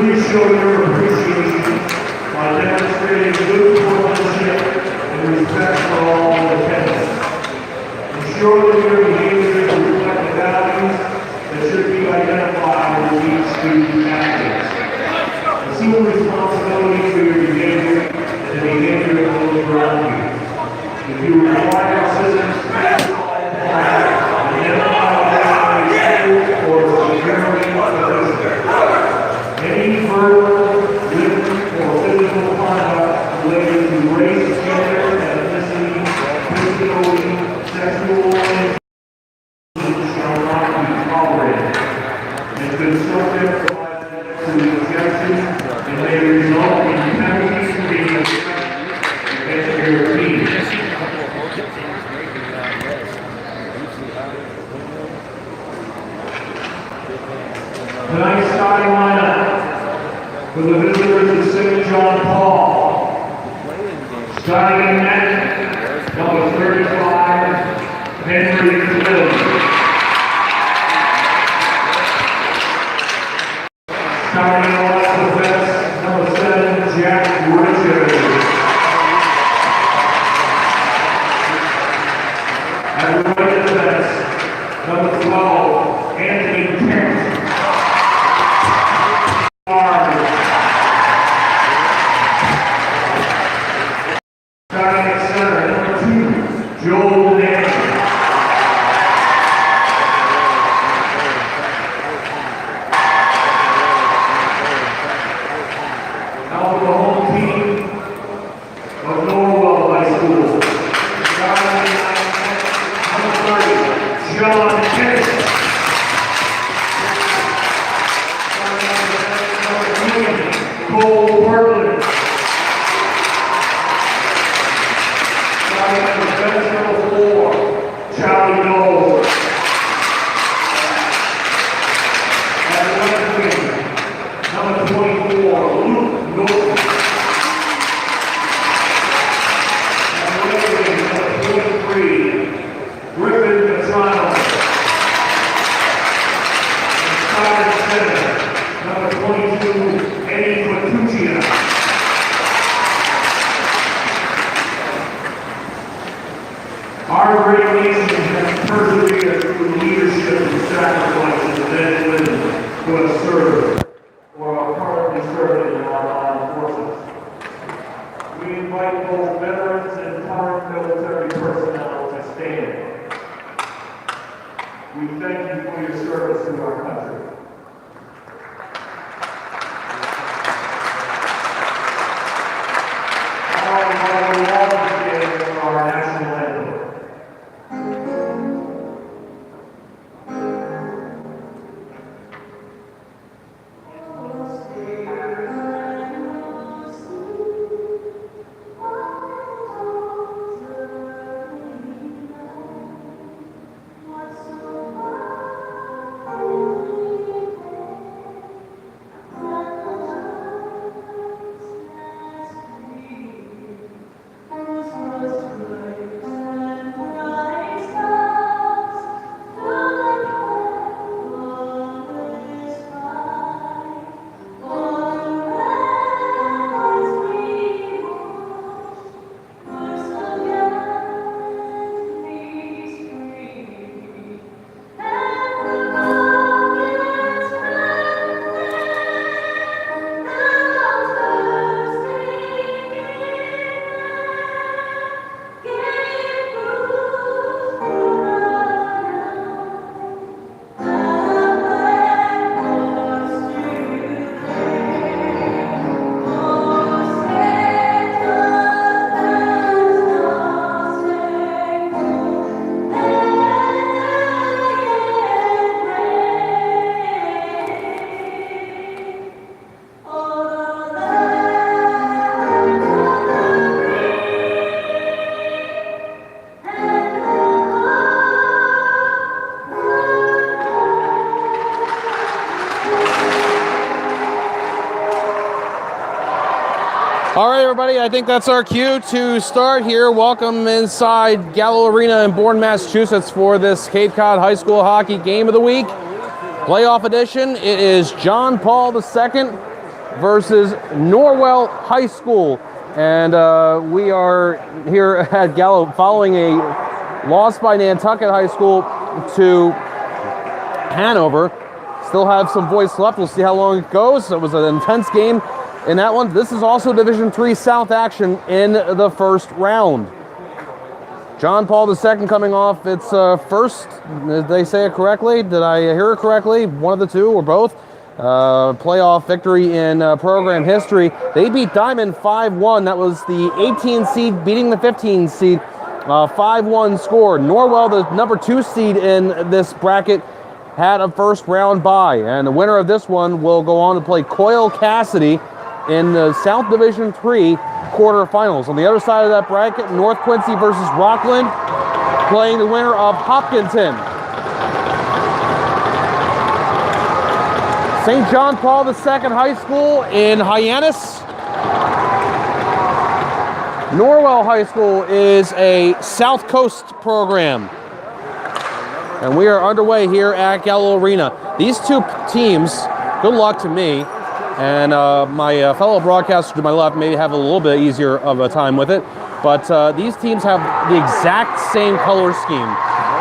Please show your appreciation by demonstrating good sportsmanship and respect for all attendants. Ensure that your behavior reflects the values that should be identified with each student athlete. Assume responsibility for your behavior and the behavior of those around you. If you require assistance, identify or security any further written or physical conduct related to race, gender, ethnicity, disability, sexual orientation shall not be tolerated. And constructive to objection and may result in penalties being against your team. Tonight's starting lineup for the visitors of St. John Paul. Starting in net, number 35, Henry Flynn. Starting in left defense, number 7, Jack Richards. At right defense, number 12, Anthony Kent. Starting at center, number 2, Joel Nancy. Now for the home team of Norwell High School. Starting at number 30, John Kennedy. Starting at number 20, Cole Portland. Starting at defense number 4, Charlie Knowles. At the left wing, number 24, Luke Norton. At the right wing, number 23, Griffin Petrano. And starting center, number 22, Eddie Matuccia. Our great nation has persevered through leadership and sacrifice of the men and women who have served or are currently serving in our armed forces. We invite both veterans and current military personnel to stand. We thank you for your service to our country. Now, we all stand for our national anthem. All right, everybody, I think that's our cue to start here. Welcome inside Gallo Arena in Bourne, Massachusetts for this Cape Cod High School Hockey Game of the Week. Playoff edition. It is John Paul II versus Norwell High School. And we are here at Gallo following a loss by Nantucket High School to Hanover. Still have some voice left. We'll see how long it goes. It was an intense game in that one. This is also Division III South action in the first round. John Paul II coming off its first, did they say it correctly? Did I hear it correctly? One of the two or both? Playoff victory in program history. They beat Diamond 5-1. That was the 18 seed beating the 15 seed. 5-1 score. Norwell, the number 2 seed in this bracket, had a first round bye. And the winner of this one will go on to play Coyle Cassidy in the South Division III quarterfinals. On the other side of that bracket, North Quincy versus Rockland, playing the winner of Hopkinton. St. John Paul II High School in Hyannis. Norwell High School is a South Coast program. And we are underway here at Gallo Arena. These two teams, good luck to me, and my fellow broadcaster to my left may have a little bit easier of a time with it, but these teams have the exact same color scheme.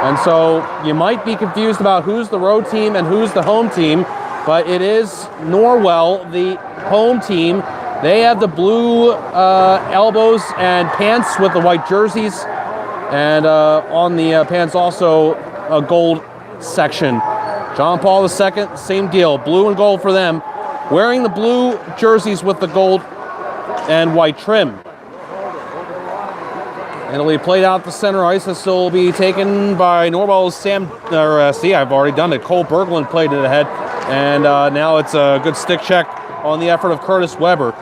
And so you might be confused about who's the road team and who's the home team, but it is Norwell, the home team. They have the blue elbows and pants with the white jerseys, and on the pants also a gold section. John Paul II, same deal, blue and gold for them, wearing the blue jerseys with the gold and white trim. And it'll be played out the center ice. This will be taken by Norwell's I've already done it. Cole Berglund played it ahead, and now it's a good stick check on the effort of Curtis Weber.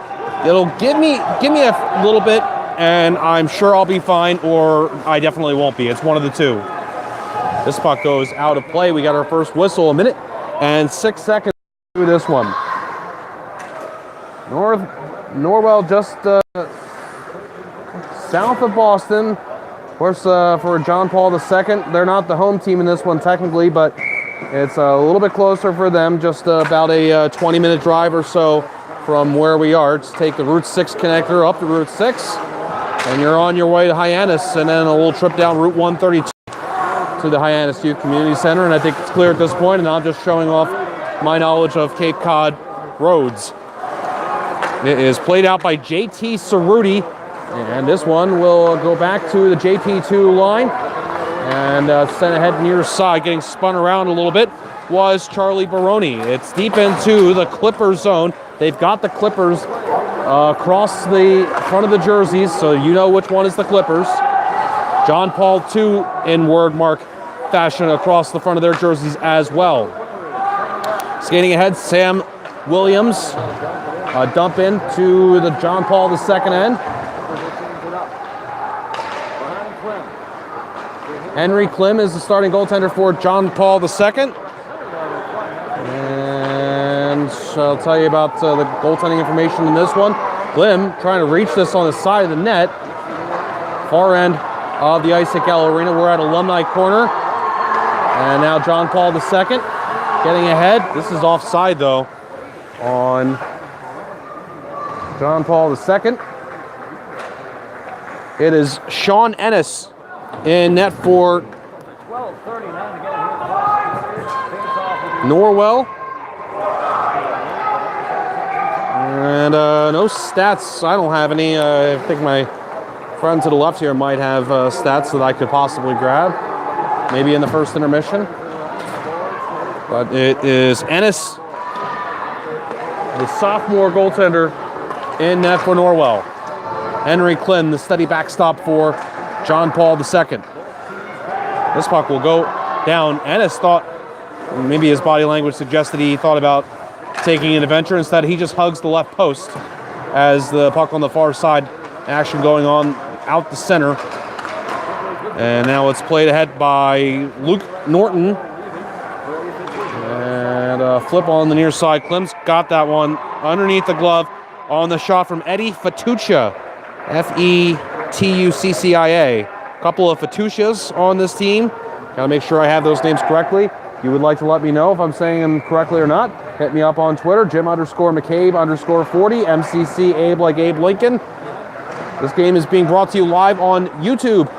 It'll give me a little bit, and I'm sure I'll be fine, or I definitely won't be. It's one of the two. This puck goes out of play. We got our first whistle, 1 minute and 6 seconds to this one. Norwell just south of Boston. Of course, for John Paul II, they're not the home team in this one technically, but it's a little bit closer for them, just about a 20-minute drive or so from where we are. Just take the Route 6 connector up to Route 6, and you're on your way to Hyannis, and then a little trip down Route 132 to the Hyannis Youth Community Center. And I think it's clear at this point, and I'm just showing off my knowledge of Cape Cod roads. It is played out by JT Cerruti, and this one will go back to the JP2 line and sent ahead near side. Getting spun around a little bit was Charlie Baroni. It's deep into the Clippers zone. They've got the Clippers across the front of the jerseys, so you know which one is the Clippers. John Paul II in word mark fashion across the front of their jerseys as well. Skating ahead, Sam Williams. Dump in to the John Paul II end. Henry Klim is the starting goaltender for John Paul II. And I'll tell you about the goaltending information in this one. Klim trying to reach this on the side of the net. Far end of the ice at Gallo Arena. We're at Alumni Corner. And now John Paul II getting ahead. This is offside though on John Paul II. It is Sean Ennis in net for Norwell. And no stats. I don't have any. I think my friend to the left here might have stats that I could possibly grab. Maybe in the first intermission. But it is Ennis, the sophomore goaltender, in net for Norwell. Henry Klim, the steady backstop for John Paul II. This puck will go down. Ennis thought, maybe his body language suggested he thought about taking an adventure. Instead, he just hugs the left post as the puck on the far side, action going on out the center. And now it's played ahead by Luke Norton. And a flip on the near side. Klim's got that one underneath the glove on the shot from Eddie Fatuccia. F-E-T-U-C-C-I-A. A couple of Fatuccias on this team. Gotta make sure I have those names correctly. you would like to let me know if I'm saying them correctly or not, hit me up on Twitter, Jim_McCabe_40, MCC Abe like Abe Lincoln. This game is being brought to you live on YouTube.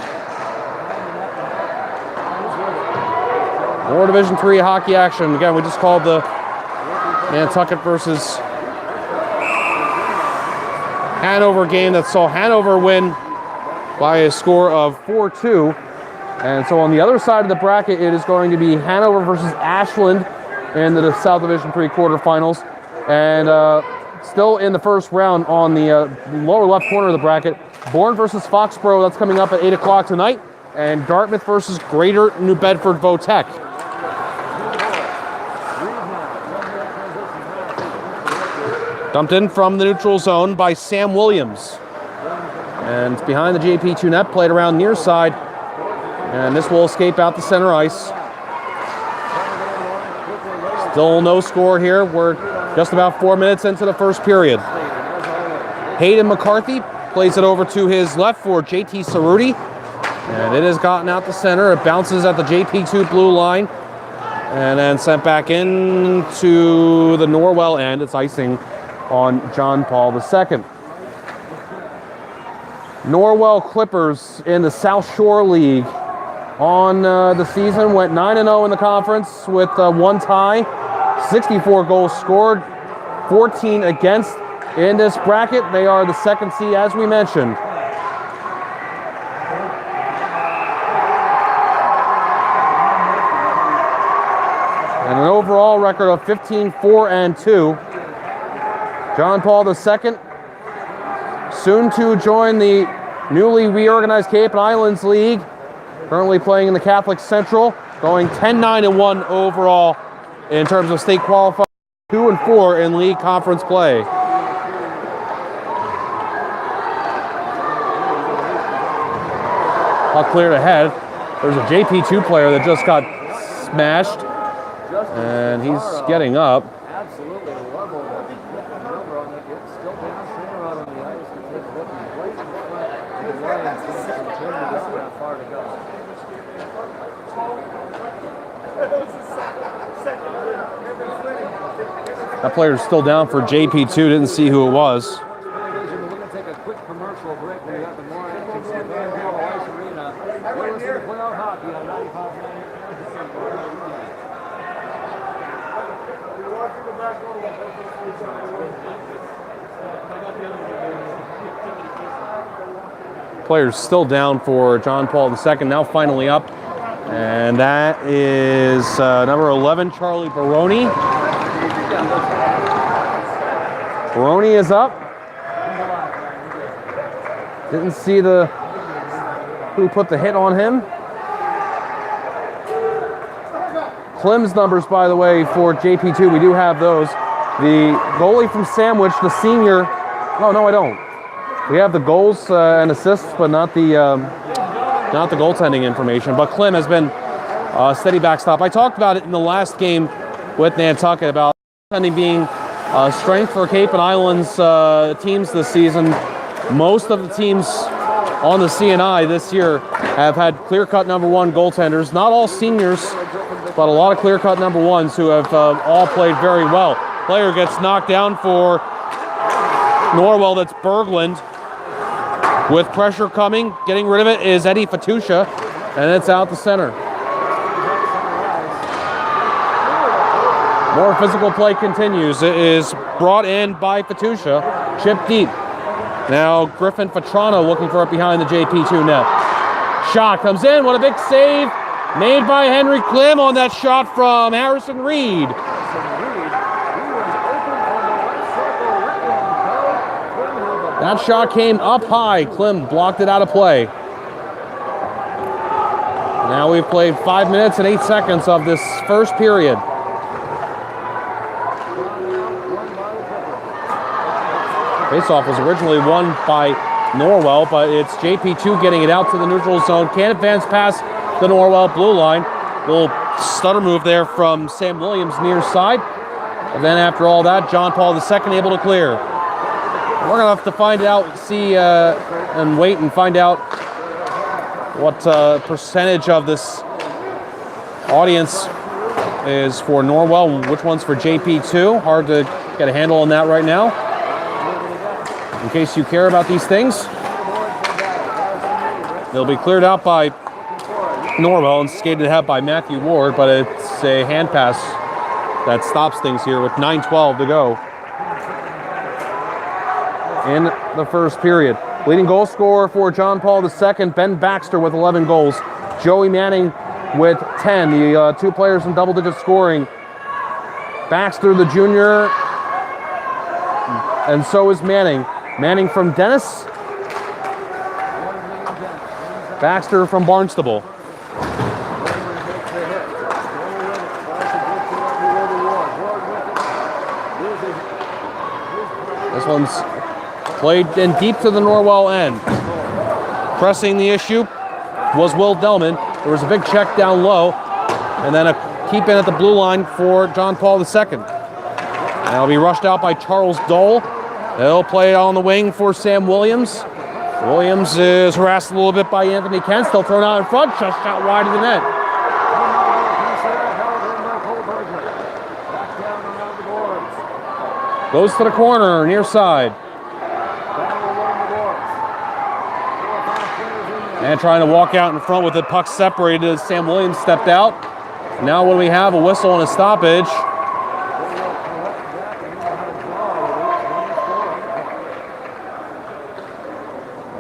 More Division III hockey action. Again, we just called the Nantucket versus Hanover game that saw Hanover win by a score of 4-2. And so on the other side of the bracket, it is going to be Hanover versus Ashland in the South Division III quarterfinals. And still in the first round on the lower left corner of the bracket, Bourne versus Foxborough. That's coming up at 8 o'clock tonight. And Dartmouth versus Greater New Bedford Votech. Dumped in from the neutral zone by Sam Williams. And behind the JP2 net, played around near side. And this will escape out to center ice. Still no score here. We're just about 4 minutes into the first period. Hayden McCarthy plays it over to his left for JT Cerruti. And it has gotten out to center. It bounces at the JP2 blue line. And then sent back into the Norwell end. It's icing on John Paul II. Norwell Clippers in the South Shore League on the season went 9-0 in the conference with one tie, 64 goals scored, 14 against. In this bracket, they are the second seed, as we mentioned. And an overall record of 15-4-2. John Paul II, soon to join the newly reorganized Cape and Islands League, currently playing in the Catholic Central, going 10-9-1 overall in terms of state qualifying, 2-4 in league conference play. Puck cleared ahead. There's a JP2 player that just got smashed, and he's getting up. Absolutely level number on it. It's still bouncing around on the ice. It's a look right in front of the Lions to continue this far to go. That player's still down for JP2. Didn't see who it was. We're going to take a quick commercial break. We got the more action from Van Hall Ice Arena. We're listening to Play Out Hockey on 95.9. Players still down for John Paul II, now finally up. And that is number 11, Charlie Baroni. Baroni is up. Didn't see who put the hit on him. Clem's numbers, by the way, for JP2, we do have those. The goalie from Sandwich, the senior. No, I don't. We have the goals and assists, but not the goaltending information. But Clem has been a steady backstop. I talked about it in the last game with Nantucket about goaltending being a strength for Cape and Islands teams this season. Most of the teams on the CNI this year have had clear-cut number one goaltenders. Not all seniors, but a lot of clear-cut number ones who have all played very well. Player gets knocked down for Norwell. That's Berglund. With pressure coming, getting rid of it is Eddie Fatusha, and it's out the center. More physical play continues. It is brought in by Fatusha, chip deep. Now Griffin Fatrano looking for it behind the JP2 net. Shot comes in. What a big save made by Henry Clem on that shot from Harrison Reed. That shot came up high. Clem blocked it out of play. Now we've played 5 minutes and 8 seconds of this first period. Faceoff was originally won by Norwell, but it's JP2 getting it out to the neutral zone. Can't advance past the Norwell blue line. Little stutter move there from Sam Williams near side. And then after all that, John Paul II able to clear. We're going to have to find out, and wait and find out what percentage of this audience is for Norwell. Which one's for JP2? Hard to get a handle on that right now. In case you care about these things. They'll be cleared out by Norwell and skated ahead by Matthew Ward, but it's a hand pass that stops things here with 9:12 to go in the first period. Leading goal scorer for John Paul II, Ben Baxter with 11 goals. Joey Manning with 10, the two players in double-digit scoring. Baxter, the junior, and so is Manning. Manning from Dennis. Baxter from Barnstable. This one's played in deep to the Norwell end. Pressing the issue was Will Delman. There was a big check down low, and then a keep in at the blue line for John Paul II. And it'll be rushed out by Charles Dole. They'll play it on the wing for Sam Williams. Williams is harassed a little bit by Anthony Kent. Still thrown out in front, just shot wide of the net. Goes to the corner, near side. And trying to walk out in front with the puck separated as Sam Williams stepped out. Now what do we have? A whistle and a stoppage.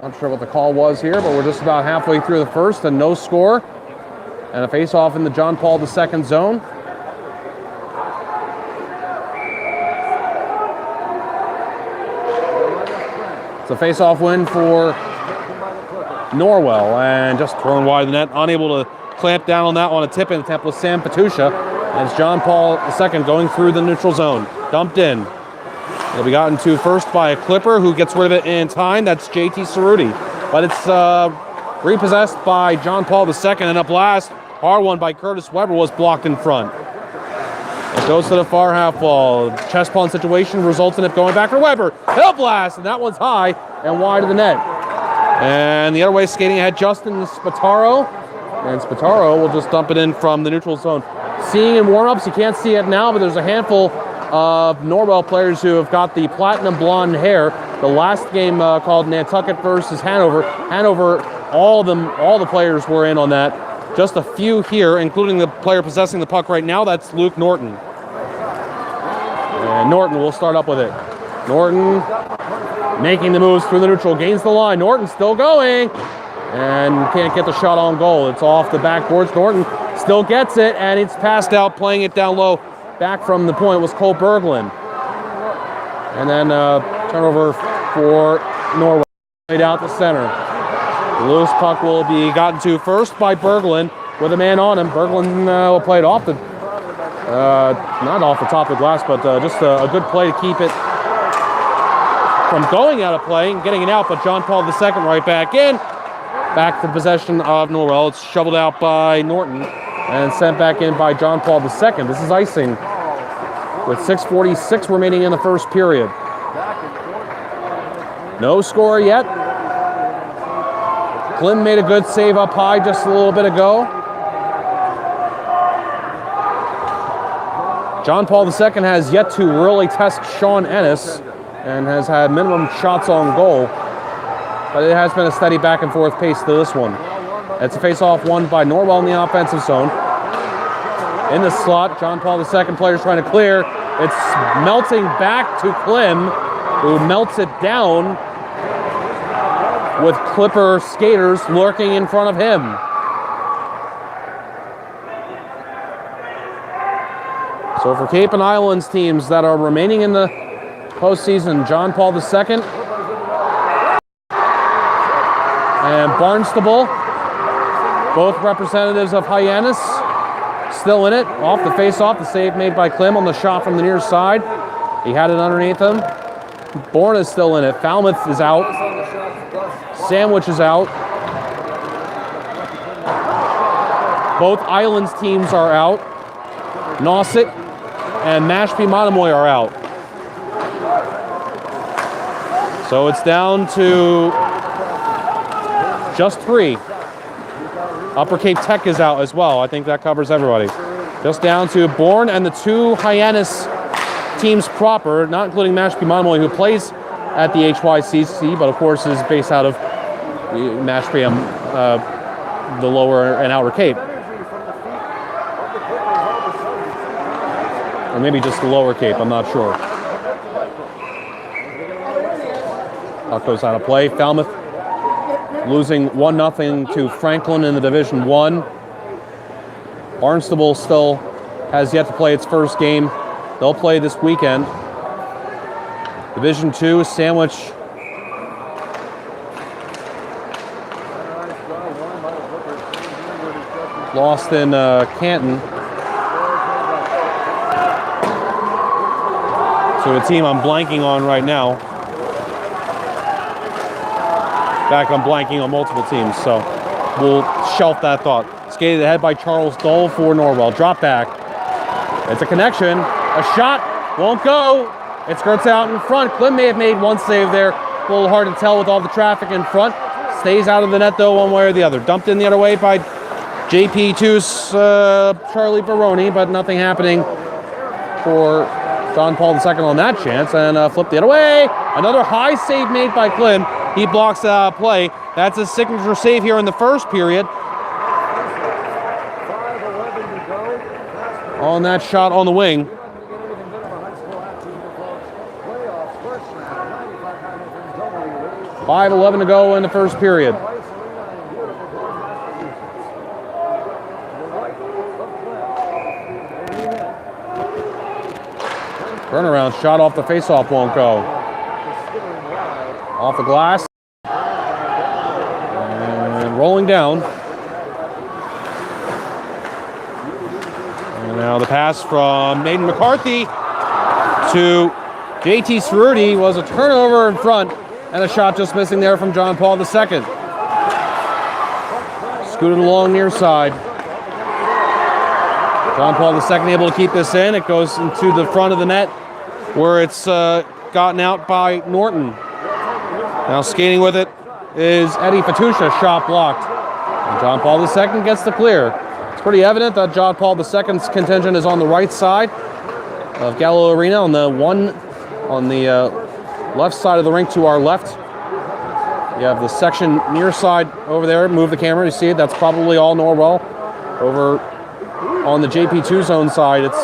Not sure what the call was here, but we're just about halfway through the first and no score. And a face-off in the John Paul II zone. It's a face-off win for Norwell, and just thrown wide of the net, unable to clamp down on that one. A tip in attempt with Sam Patusha, and it's John Paul II going through the neutral zone. Dumped in. It'll be gotten to first by a Clipper who gets rid of it in time. That's JT Cerruti. But it's repossessed by John Paul II, and a blast, hard one by Curtis Weber, was blocked in front. It goes to the far half wall. Chest pawn situation results in it going back for Weber. He'll blast, and that one's high and wide of the net. And the other way skating ahead, Justin Spataro. And Spataro will just dump it in from the neutral zone. Seeing in warm-ups, you can't see it now, but there's a handful of Norwell players who have got the platinum blonde hair. The last game called Nantucket versus Hanover. Hanover, all the players were in on that. Just a few here, including the player possessing the puck right now. That's Luke Norton. And Norton will start up with it. Norton making the moves through the neutral, gains the line. Norton still going, and can't get the shot on goal. It's off the backboards. Norton still gets it, and it's passed out, playing it down low. Back from the point was Cole Berglund. And then turnover for Norwell. Played out the center. The loose puck will be gotten to first by Berglund with a man on him. Berglund will play it off the, not off the top of the glass, but just a good play to keep it from going out of play and getting it out. But John Paul II right back in. Back to possession of Norwell. It's shoveled out by Norton and sent back in by John Paul II. This is icing with 6:46 remaining in the first period. No score yet. Klim made a good save up high just a little bit ago. John Paul II has yet to really test Sean Ennis and has had minimum shots on goal. But it has been a steady back and forth pace to this one. It's a face-off won by Norwell in the offensive zone. In the slot, John Paul II players trying to clear. It's melting back to Klim, who melts it down with Clipper skaters lurking in front of him. So for Cape and Islands teams that are remaining in the postseason, John Paul II and Barnstable, both representatives of Hyannis, still in it. Off the face-off, the save made by Klim on the shot from the near side. He had it underneath him. Bourne is still in it. Falmouth is out. Sandwich is out. Both Islands teams are out. Nauset and Mashpee Monomoy are out. So it's down to just 3. Upper Cape Tech is out as well. I think that covers everybody. Just down to Bourne and the two Hyannis teams proper, not including Mashpee Monomoy, who plays at the HYCC, but of course is based out of Mashpee, the Lower and Outer Cape. Or maybe just the Lower Cape, I'm not sure. Puck goes out of play. Falmouth losing 1-0 to Franklin in the Division 1. Barnstable still has yet to play its first game. They'll play this weekend. Division 2, Sandwich lost in Canton to a team I'm blanking on right now. In fact, I'm blanking on multiple teams, so we'll shelf that thought. Skated ahead by Charles Dole for Norwell. Drop back. It's a connection. A shot. Won't go. It skirts out in front. Clem may have made one save there. A little hard to tell with all the traffic in front. Stays out of the net, though, one way or the other. Dumped in the other way by JP2's Charlie Baroni, but nothing happening for John Paul II on that chance. And flipped the other way. Another high save made by Clem. He blocks play. That's his signature save here in the first period. On that shot on the wing. 5:11 to go in the first period. Turnaround shot off the faceoff won't go. Off the glass. And rolling down. And now the pass from Nathan McCarthy to JT Cerruti was a turnover in front and a shot just missing there from John Paul II. Scooted along near side. John Paul II able to keep this in. It goes into the front of the net where it's gotten out by Norton. Now skating with it is Eddie Fatusha, shot blocked. And John Paul II gets the clear. It's pretty evident that John Paul II's contingent is on the right side of Gallo Arena, on the left side of the rink to our left. You have the section near side over there. Move the camera, you see it. That's probably all Norwell. Over on the JP2 zone side, it's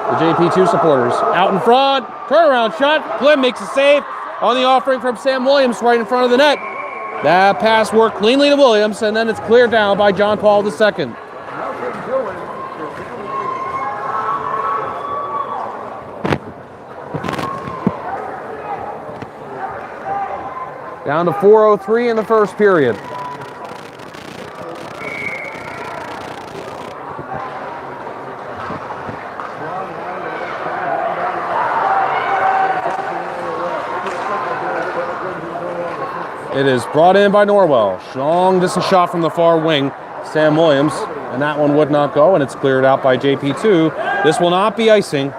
the JP2 supporters. Out in front, turnaround shot. Glenn makes a save on the offering from Sam Williams right in front of the net. That pass worked cleanly to Williams, and then it's cleared down by John Paul II. Down to 4:03 in the first period. It is brought in by Norwell. Long distance shot from the far wing, Sam Williams, and that one would not go, and it's cleared out by JP2. This will not be icing,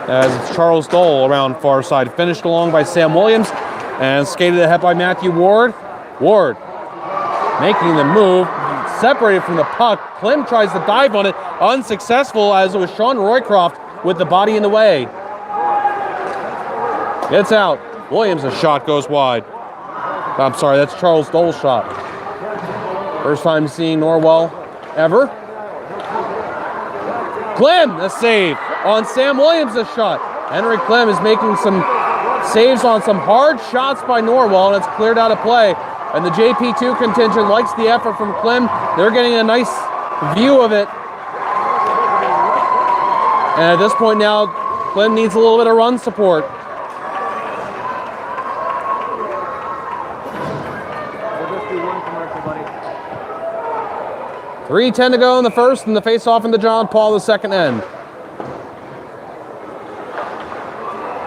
as it's Charles Dole around far side. Finished along by Sam Williams and skated ahead by Matthew Ward. Ward making the move, separated from the puck. Clem tries to dive on it, unsuccessful, as it was Sean Roycroft with the body in the way. It's out. Williams' shot goes wide. I'm sorry, that's Charles Dole's shot. First time seeing Norwell ever. Clem, the save on Sam Williams' shot. Henry Clem is making some saves on some hard shots by Norwell, and it's cleared out of play. And the JP2 contingent likes the effort from Clem. They're getting a nice view of it. And at this point now, Clem needs a little bit of run support. 3:10 to go in the first, and the face-off in the John Paul II end.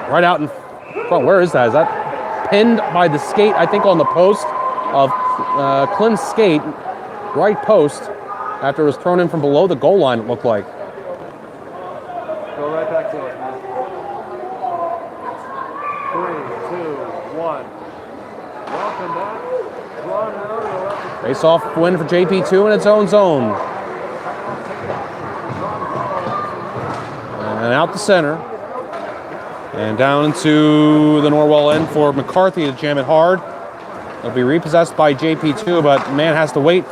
Right out in front. Where is that? Is that pinned by the skate, I think, on the post of Clem's skate? Right post, after it was thrown in from below the goal line, it looked like. Go right back to it, man. 3, 2, 1. Welcome back. Drawn out of the left. Face-off win for JP2 in its own zone. And out the center. And down into the Norwell end for McCarthy to jam it hard. It'll be repossessed by JP2, but man has to wait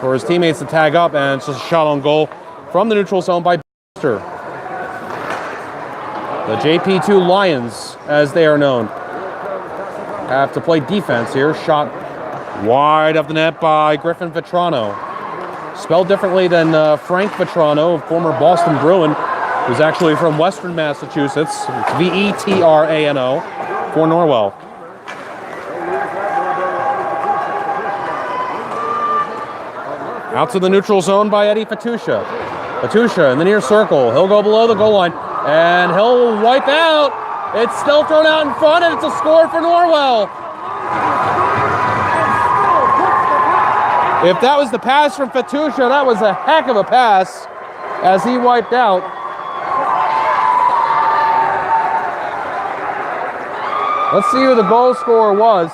for his teammates to tag up, and it's just a shot on goal from the neutral zone by Baxter. The JP2 Lions, as they are known, have to play defense here. Shot wide of the net by Griffin Vetrano. Spelled differently than Frank Vetrano, former Boston Bruin, who's actually from Western Massachusetts. It's Vetrano for Norwell. Out to the neutral zone by Eddie Fatusha. Fatusha in the near circle. He'll go below the goal line, and he'll wipe out. It's still thrown out in front, and it's a score for Norwell. If that was the pass from Fatusha, that was a heck of a pass as he wiped out. Let's see who the goal scorer was.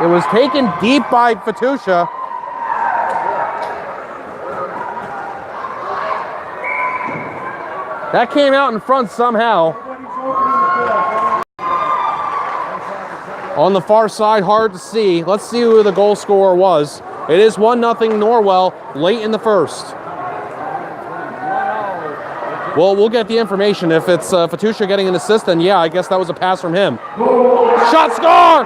It was taken deep by Fatusha. That came out in front somehow. On the far side, hard to see. Let's see who the goal scorer was. It is 1-0 Norwell late in the first. Well, we'll get the information. If it's Fatusha getting an assist, then yeah, I guess that was a pass from him. Shot, score!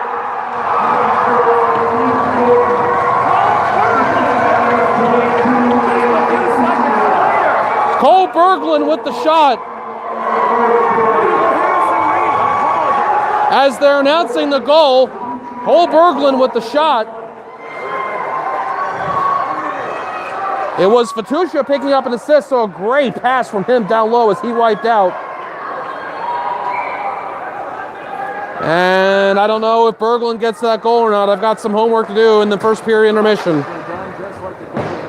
Cole Berglund with the shot. As they're announcing the goal, Cole Berglund with the shot. It was Fatusha picking up an assist, so a great pass from him down low as he wiped out. And I don't know if Berglund gets that goal or not. I've got some homework to do in the first period intermission.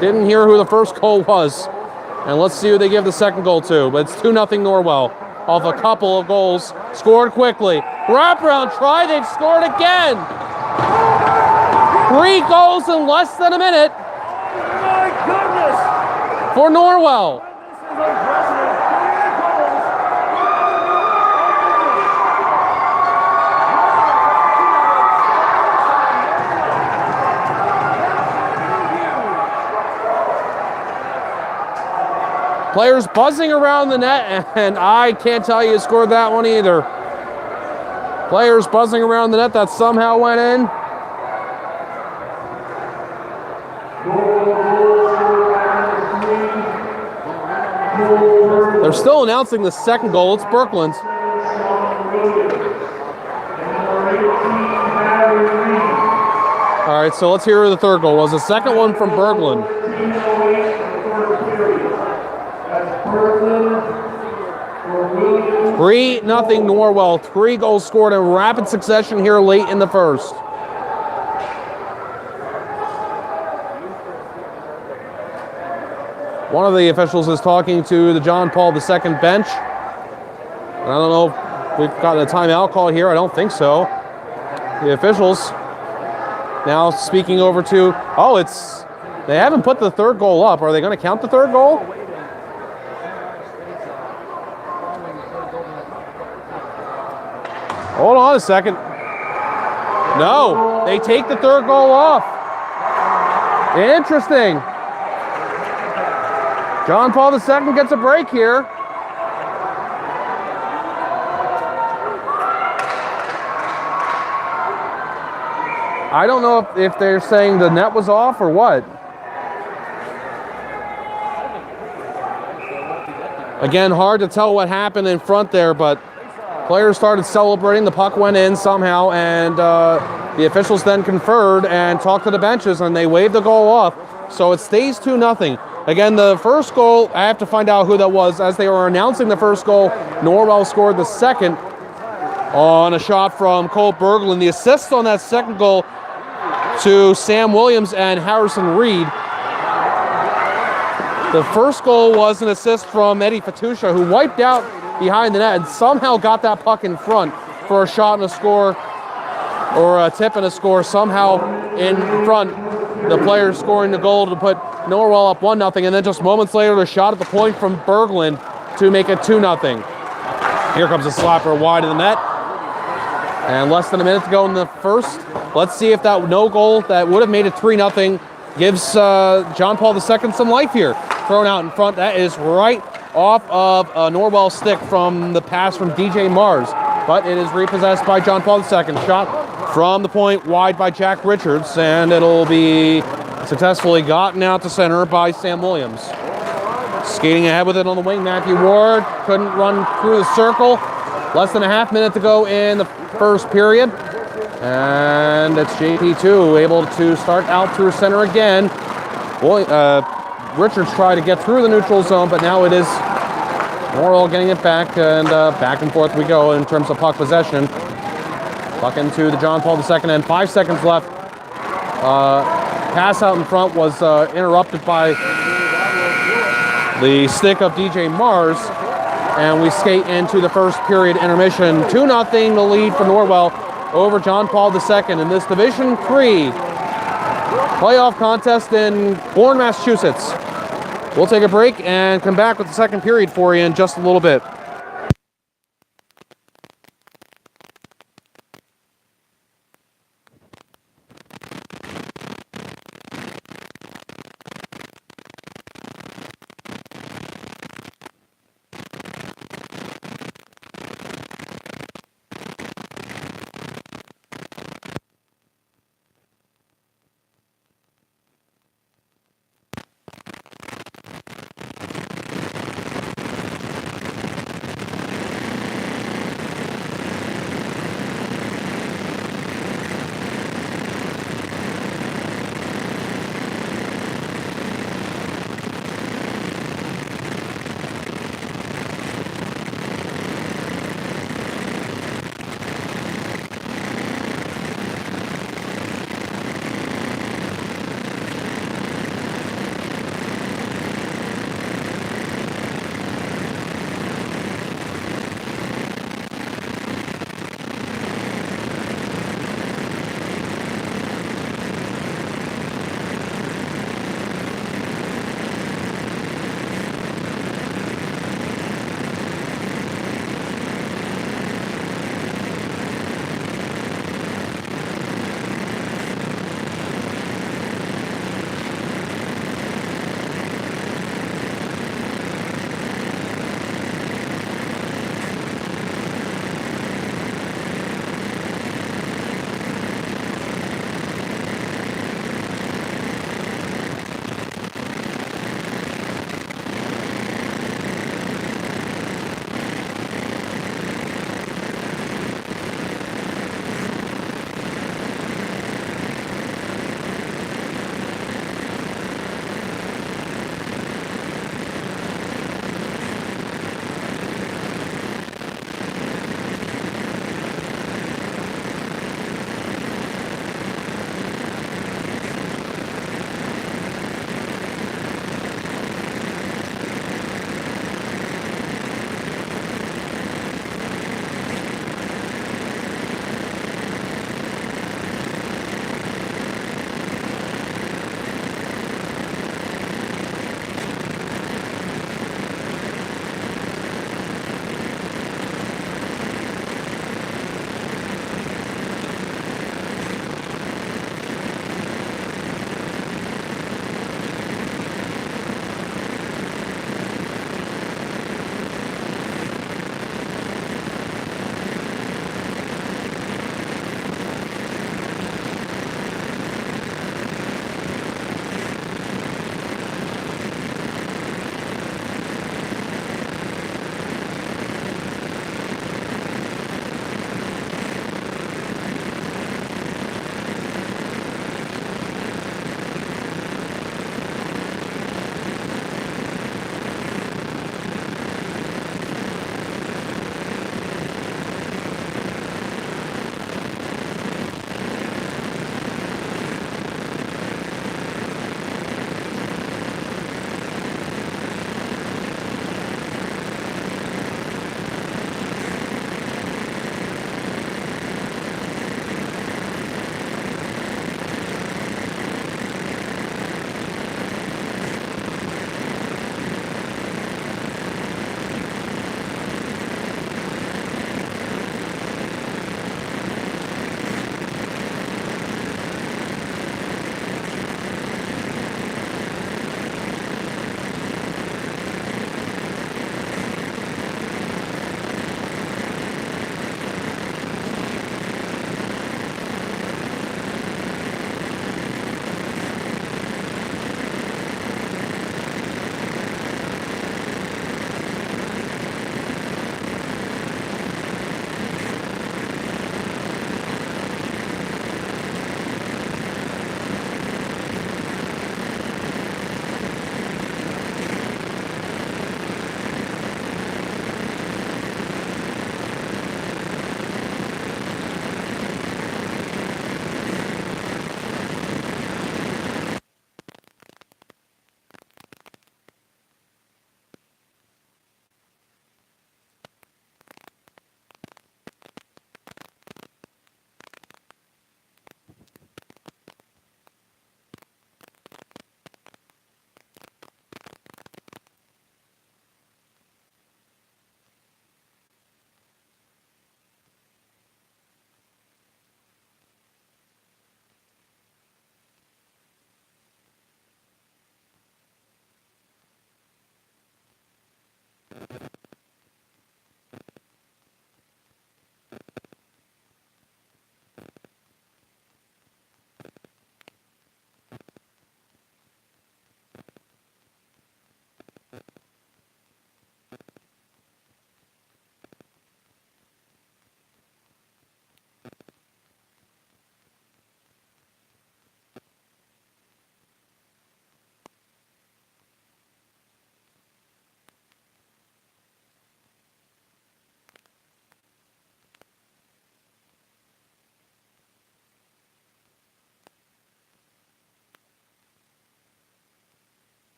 Didn't hear who the first goal was. And let's see who they give the second goal to. But it's 2-0 Norwell off a couple of goals. Scored quickly. Wraparound try. They've scored again. 3 goals in less than a minute for Norwell. Players buzzing around the net, and I can't tell you who scored that one either. Players buzzing around the net, that somehow went in. They're still announcing the second goal. It's Berglund. All right, so let's hear who the third goal was. The second one from Berglund. 3-0 Norwell. 3 goals scored in rapid succession here late in the first. One of the officials is talking to the John Paul II bench. I don't know if we've gotten a timeout call here. I don't think so. The officials now speaking over to, they haven't put the third goal up. Are they going to count the third goal? Hold on a second. No, they take the third goal off. Interesting. John Paul II gets a break here. I don't know if they're saying the net was off or what. Again, hard to tell what happened in front there, but players started celebrating. The puck went in somehow, and the officials then conferred and talked to the benches, and they waved the goal off. So it stays 2-0. Again, the first goal, I have to find out who that was. As they were announcing the first goal, Norwell scored the second on a shot from Cole Berglund. The assists on that second goal to Sam Williams and Harrison Reed. The first goal was an assist from Eddie Fatusha, who wiped out behind the net and somehow got that puck in front for a shot and a score, or a tip and a score somehow in front the players scoring the goal to put Norwell up 1-0, and then just moments later, the shot at the point from Berglund to make it 2-0. Here comes a slapper wide of the net. And less than a minute to go in the first. Let's see if that no goal that would have made it 3-0 gives John Paul II some life here. Thrown out in front. That is right off of Norwell's stick from the pass from DJ Mars. But it is repossessed by John Paul II. Shot from the point wide by Jack Richards. And it'll be successfully gotten out to center by Sam Williams. Skating ahead with it on the wing, Matthew Ward couldn't run through the circle. Less than a half minute to go in the first period. And it's JP2 able to start out through center again. Boy, Richards tried to get through the neutral zone, but now it is Norwell getting it back, and back and forth we go in terms of puck possession. Puck into the John Paul II, and 5 seconds left. Pass out in front was interrupted by the stick of DJ Mars, and we skate into the first period intermission. 2-0 the lead for Norwell over John Paul II in this Division III playoff contest in Bourne, Massachusetts. We'll take a break and come back with the second period for you in just a little bit.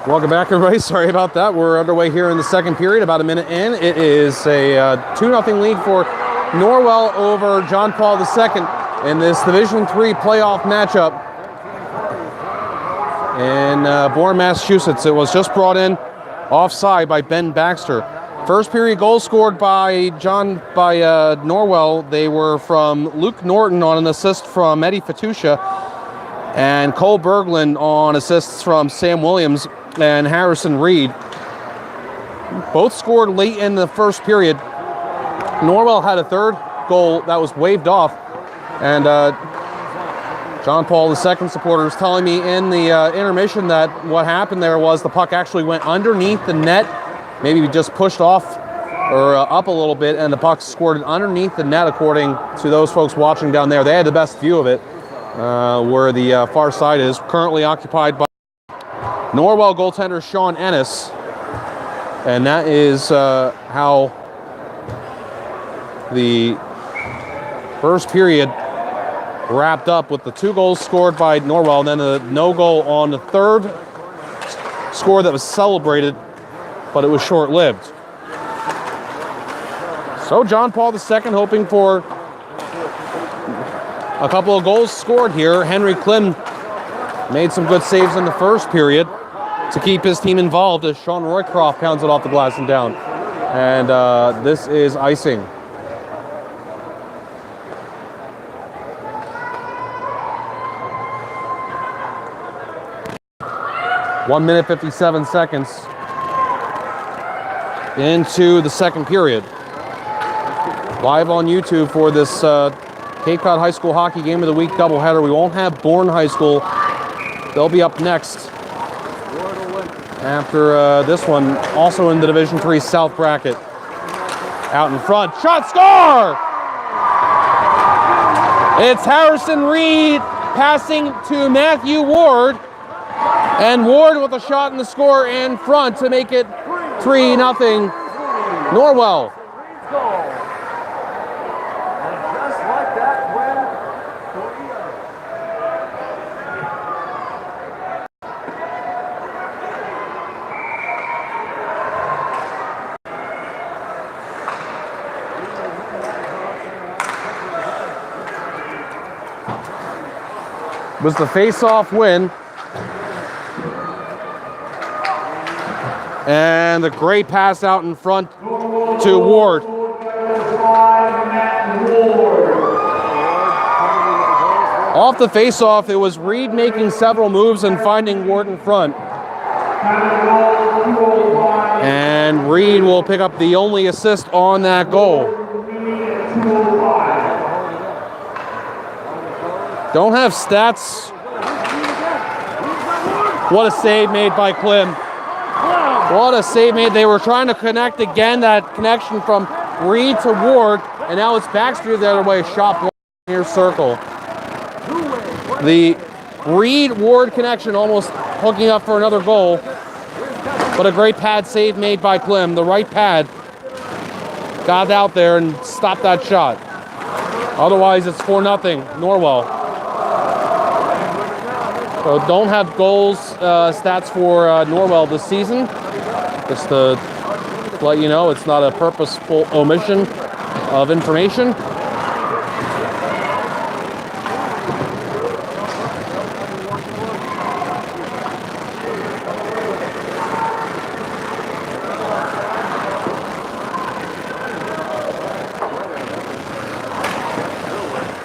Welcome back, everybody. Sorry about that. We're underway here in the second period, about a minute in. It is a 2-0 lead for Norwell over John Paul II in this Division III playoff matchup in Bourne, Massachusetts. It was just brought in offside by Ben Baxter. First period goals scored by Norwell. They were from Luke Norton on an assist from Eddie Fatusha, and Cole Berglund on assists from Sam Williams and Harrison Reed. Both scored late in the first period. Norwell had a third goal that was waved off, and John Paul II supporters telling me in the intermission that what happened there was the puck actually went underneath the net, maybe just pushed off or up a little bit, and the puck squirted underneath the net according to those folks watching down there. They had the best view of it where the far side is, currently occupied by Norwell goaltender Sean Ennis, and that is how the first period wrapped up, with the 2 goals scored by Norwell, and then a no goal on the third score that was celebrated, but it was short-lived. So John Paul II hoping for a couple of goals scored here. Henry Klim made some good saves in the first period to keep his team involved as Sean Roycroft pounds it off the glass and down. And this is icing. One minute, 57 seconds into the second period. Live on YouTube for this Cape Cod High School Hockey Game of the Week doubleheader. We won't have Bourne High School. They'll be up next after this one, also in the Division III South bracket. Out in front, shot, score! It's Harrison Reed passing to Matthew Ward, and Ward with a shot in the score in front to make it 3-0 Norwell. Was the face-off win. And the great pass out in front to Ward. Off the face-off, it was Reed making several moves and finding Ward in front. And Reed will pick up the only assist on that goal. Don't have stats. What a save made by Klim. What a save made. They were trying to connect again, that connection from Reed to Ward, and now it's Baxter the other way, shot near circle. The Reed-Ward connection almost hooking up for another goal, but a great pad save made by Klim. The right pad got out there and stopped that shot. Otherwise, it's 4-0 Norwell. So don't have goals stats for Norwell this season. Just to let you know, it's not a purposeful omission of information.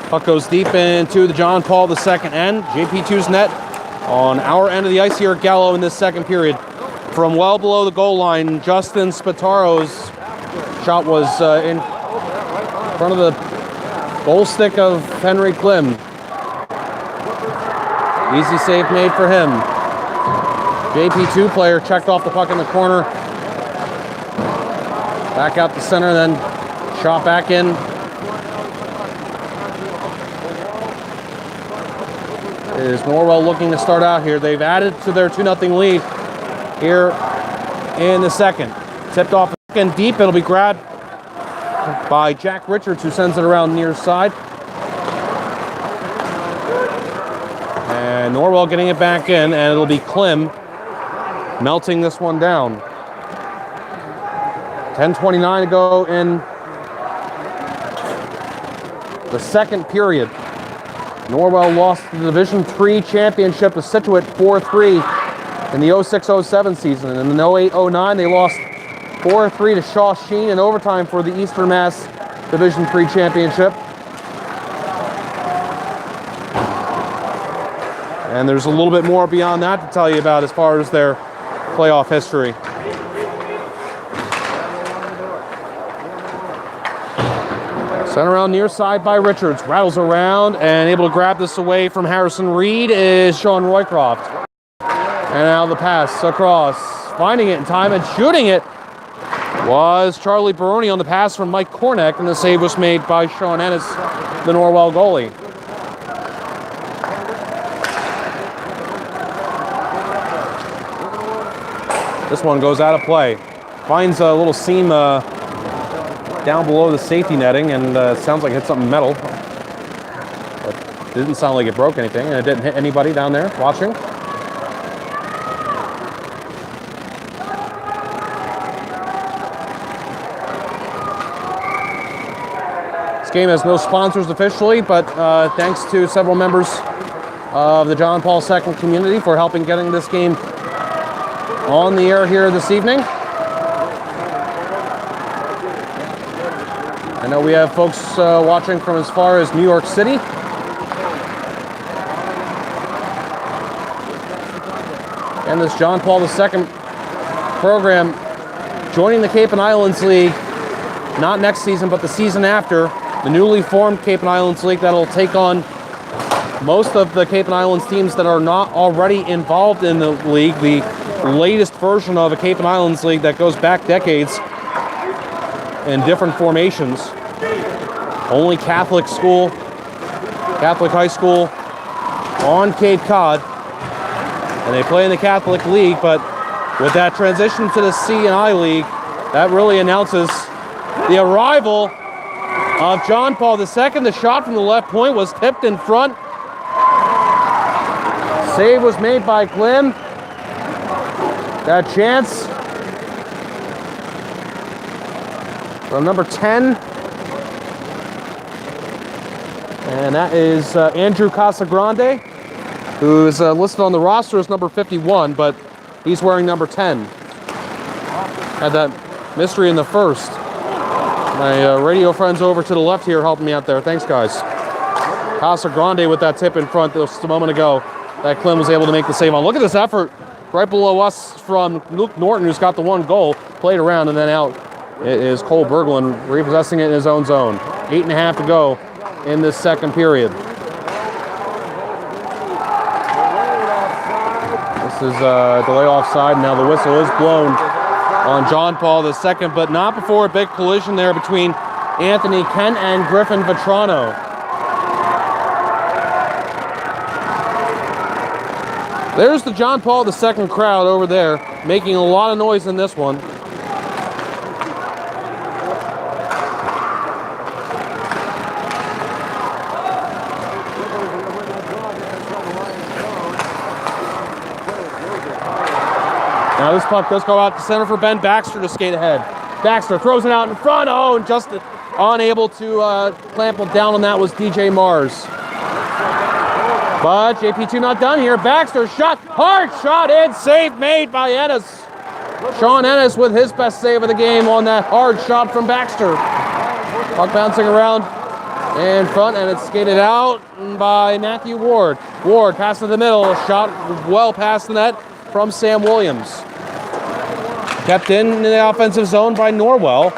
Puck goes deep into the John Paul II end. JP2's net on our end of the ice here at Gallo in this second period. From well below the goal line, Justin Spataro's shot was in front of the goal stick of Henry Klim. Easy save made for him. JP2 player checked off the puck in the corner. Back out the center, then shot back in. Is Norwell looking to start out here. They've added to their 2-0 lead here in the second. Tipped off again deep. It'll be grabbed by Jack Richards, who sends it around near side. And Norwell getting it back in, and it'll be Klim melting this one down. 10:29 to go in the second period. Norwell lost the Division III championship to Scituate 4-3 in the 06-07 season. And in the 08-09, they lost 4-3 to Shaw Sheen in overtime for the Eastern Mass Division III championship. And there's a little bit more beyond that to tell you about as far as their playoff history. Sent around near side by Richards. Rattles around and able to grab this away from Harrison Reed is Sean Roycroft. And now the pass across. Finding it in time and shooting it was Charlie Baroni on the pass from Mike Kornek, and the save was made by Sean Ennis, the Norwell goalie. This one goes out of play. Finds a little seam down below the safety netting, and sounds like it hit something metal. But it didn't sound like it broke anything, and it didn't hit anybody down there watching. This game has no sponsors officially, but thanks to several members of the John Paul II community for helping getting this game on the air here this evening. I know we have folks watching from as far as New York City. And this John Paul II program joining the Cape and Islands League, not next season, but the season after. The newly formed Cape and Islands League that'll take on most of the Cape and Islands teams that are not already involved in the league. The latest version of a Cape and Islands League that goes back decades in different formations. Only Catholic school, Catholic high school on Cape Cod. And they play in the Catholic League, but with that transition to the C&I League, that really announces the arrival of John Paul II. The shot from the left point was tipped in front. Save was made by Klim. That chance from number 10. And that is Andrew Casagrande, who is listed on the roster as number 51, but he's wearing number 10. Had that mystery in the first. My radio friends over to the left here helping me out there. Thanks, guys. Casagrande with that tip in front just a moment ago that Klim was able to make the save on. Look at this effort right below us from Luke Norton, who's got the one goal, played around and then out. It is Cole Berglund repossessing it in his own zone. 8.5 to go in this second period. This is delay offside. Now the whistle is blown on John Paul II, but not before a big collision there between Anthony Kent and Griffin Vetrano. There's the John Paul II crowd over there, making a lot of noise in this one. Now this puck does go out to center for Ben Baxter to skate ahead. Baxter throws it out in front. Oh, and just unable to clamp down on that was DJ Mars. But JP2 not done here. Baxter shot, hard shot, and save made by Ennis. Sean Ennis with his best save of the game on that hard shot from Baxter. Puck bouncing around in front, and it's skated out by Matthew Ward. Ward pass to the middle, shot well past the net from Sam Williams. Kept in the offensive zone by Norwell.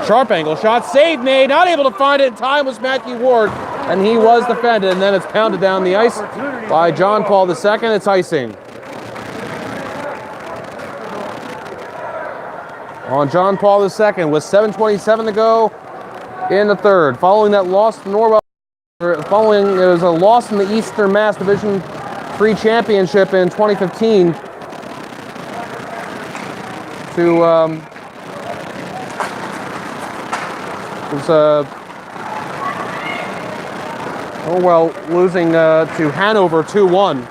Sharp angle shot, save made, not able to find it in time was Matthew Ward, and he was defended, and then it's pounded down the ice by John Paul II. It's icing on John Paul II with 7:27 to go in the third. Following that loss to Norwell, following it was a loss in the Eastern Mass Division III Championship in 2015 to Norwell losing to Hanover 2-1.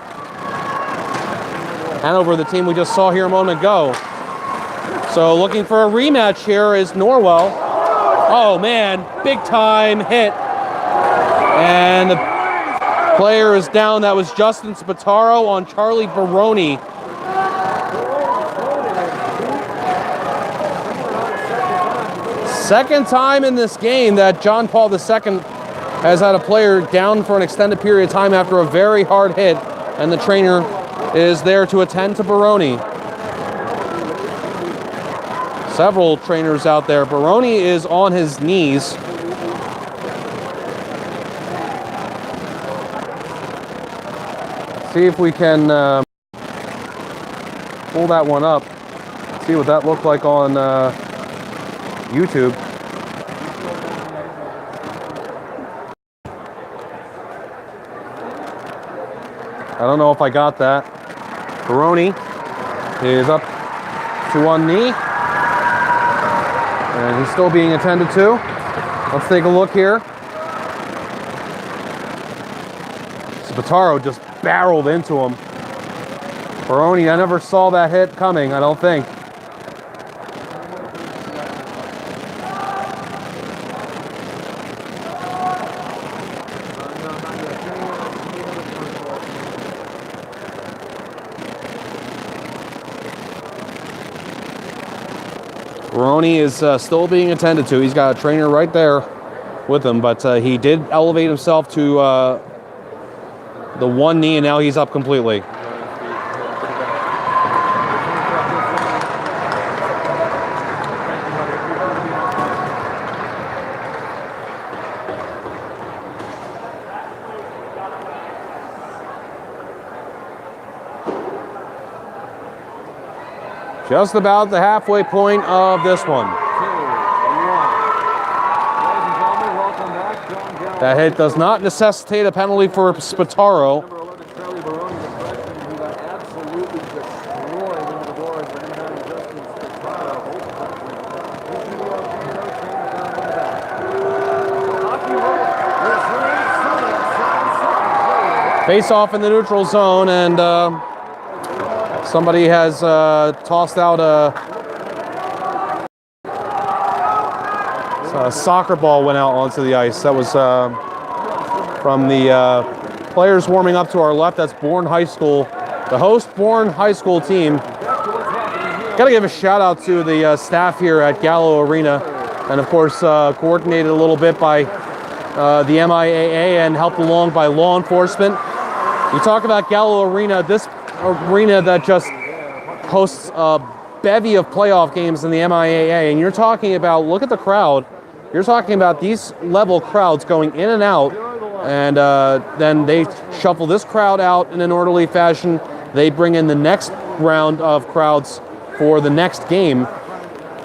Hanover, the team we just saw here a moment ago. So looking for a rematch here is Norwell. Oh man, big time hit. And the player is down. That was Justin Spataro on Charlie Baroni. Second time in this game that John Paul II has had a player down for an extended period of time after a very hard hit, and the trainer is there to attend to Baroni. Several trainers out there. Baroni is on his knees. See if we can pull that one up. See what that looked like on YouTube. I don't know if I got that. Baroni is up to one knee. And he's still being attended to. Let's take a look here. Spataro just barreled into him. Baroni, I never saw that hit coming, I don't think. Baroni is still being attended to. He's got a trainer right there with him, but he did elevate himself to the one knee, and now he's up completely. Just about the halfway point of this one. That hit does not necessitate a penalty for Spataro. Face off in the neutral zone, and somebody has tossed out a soccer ball, went out onto the ice. That was from the players warming up to our left. That's Bourne High School, the host Bourne High School team. Got to give a shout out to the staff here at Gallo Arena, and of course coordinated a little bit by the MIAA and helped along by law enforcement. You talk about Gallo Arena, this arena that just hosts a bevy of playoff games in the MIAA, and you're talking about, look at the crowd, you're talking about these level crowds going in and out, and then they shuffle this crowd out in an orderly fashion. They bring in the next round of crowds for the next game,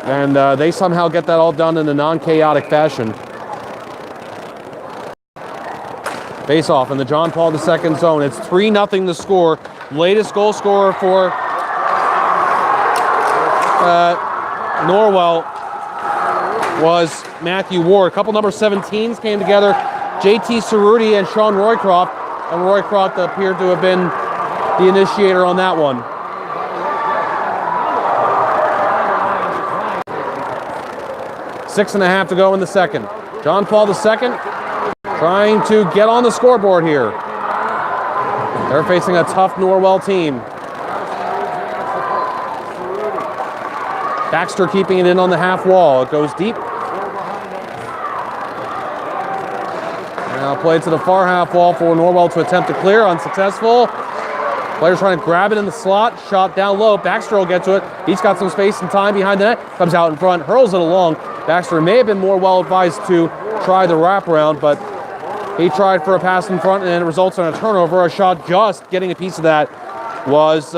and they somehow get that all done in a non-chaotic fashion. Face off in the John Paul II zone. It's 3-0 the score. Latest goal scorer for Norwell was Matthew Ward. A couple number 17s came together. JT Cerruti and Sean Roycroft. And Roycroft appeared to have been the initiator on that one. Six and a half to go in the second. John Paul II trying to get on the scoreboard here. They're facing a tough Norwell team. Baxter keeping it in on the half wall. It goes deep. Now played to the far half wall for Norwell to attempt to clear. Unsuccessful. Players trying to grab it in the slot. Shot down low. Baxter will get to it. He's got some space and time behind the net. Comes out in front. Hurls it along. Baxter may have been more well advised to try the wraparound, but he tried for a pass in front, and it results in a turnover. A shot just getting a piece of that was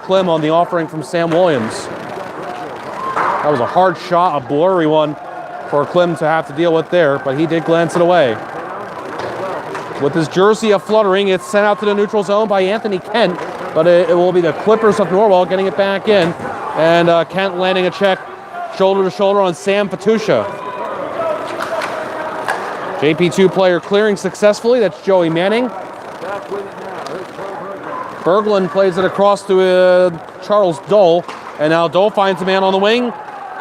Klim on the offering from Sam Williams. That was a hard shot, a blurry one for Klim to have to deal with there, but he did glance it away. With his jersey a-fluttering, it's sent out to the neutral zone by Anthony Kent, but it will be the Clippers of Norwell getting it back in, and Kent landing a check shoulder to shoulder on Sam Patusha. JP2 player clearing successfully. That's Joey Manning. Berglund plays it across to Charles Dole, and now Dole finds a man on the wing,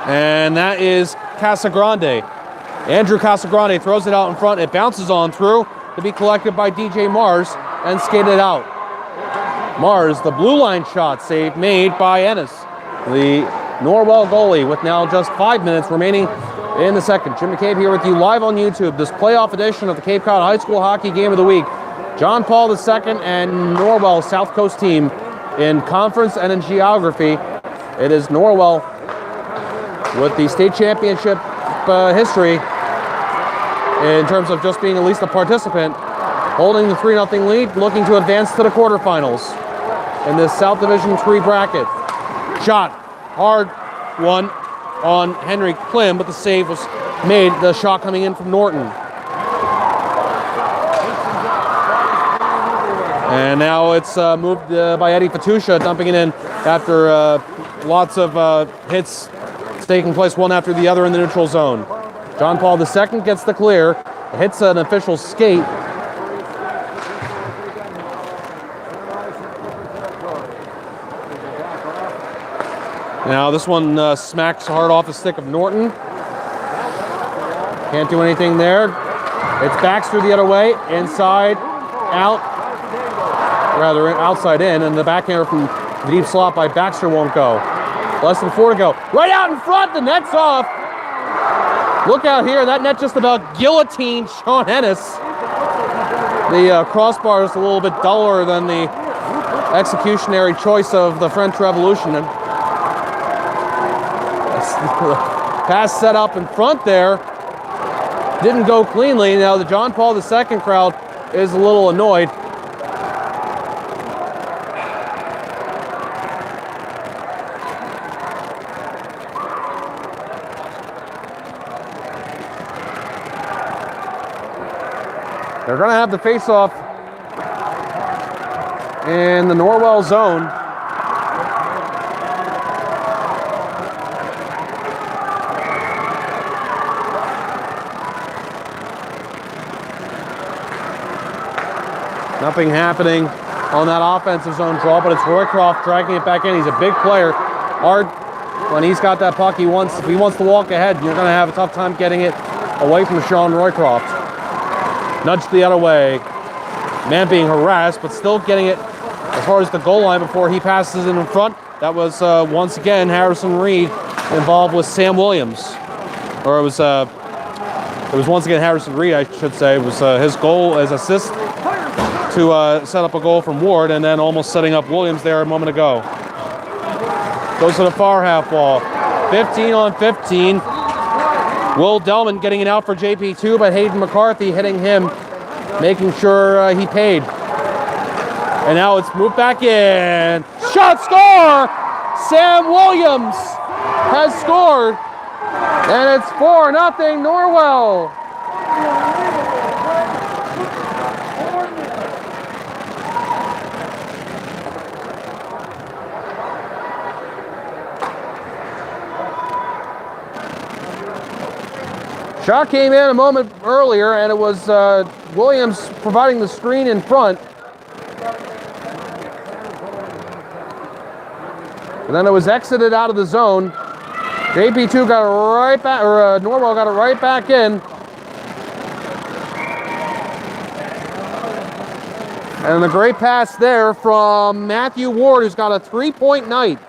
and that is Casagrande. Andrew Casagrande throws it out in front. It bounces on through to be collected by DJ Mars and skated out. Mars, the blue line shot save made by Ennis, the Norwell goalie, with now just 5 minutes remaining in the second. Jim McCabe here with you live on YouTube. This playoff edition of the Cape Cod High School Hockey Game of the Week. John Paul II and Norwell South Coast team in conference and in geography. It is Norwell with the state championship history in terms of just being at least a participant, holding the 3-0 lead, looking to advance to the quarterfinals in this South Division 3 bracket. Shot, hard one on Henry Klim, but the save was made. The shot coming in from Norton. And now it's moved by Eddie Fatusha, dumping it in after lots of hits taking place one after the other in the neutral zone. John Paul II gets the clear, hits an official skate. Now this one smacks hard off the stick of Norton. Can't do anything there. It's Baxter the other way, inside, out. Rather outside in, and the backhander from the deep slot by Baxter won't go. Less than 4 to go. Right out in front, the net's off. Look out here, that net just about guillotined Sean Ennis. The crossbar is a little bit duller than the executionary choice of the French Revolution. And pass set up in front there. Didn't go cleanly. Now the John Paul II crowd is a little annoyed. They're going to have the face-off in the Norwell zone. Nothing happening on that offensive zone draw, but it's Roycroft dragging it back in. He's a big player. Hard when he's got that puck. If he wants to walk ahead, you're going to have a tough time getting it away from Sean Roycroft. Nudged the other way. Man being harassed, but still getting it as far as the goal line before he passes it in front. That was once again Harrison Reed involved with Sam Williams. Or it was once again Harrison Reed, I should say. It was his goal as assist to set up a goal from Ward, and then almost setting up Williams there a moment ago. Goes to the far half wall. 15 on 15. Will Delman getting it out for JP2, but Hayden McCarthy hitting him, making sure he paid. And now it's moved back in. Shot, score! Sam Williams has scored. And it's 4-0 Norwell. Shot came in a moment earlier, and it was Williams providing the screen in front. And then it was exited out of the zone. JP2 got it right back, or Norwell got it right back in. And the great pass there from Matthew Ward, who's got a 3-point night.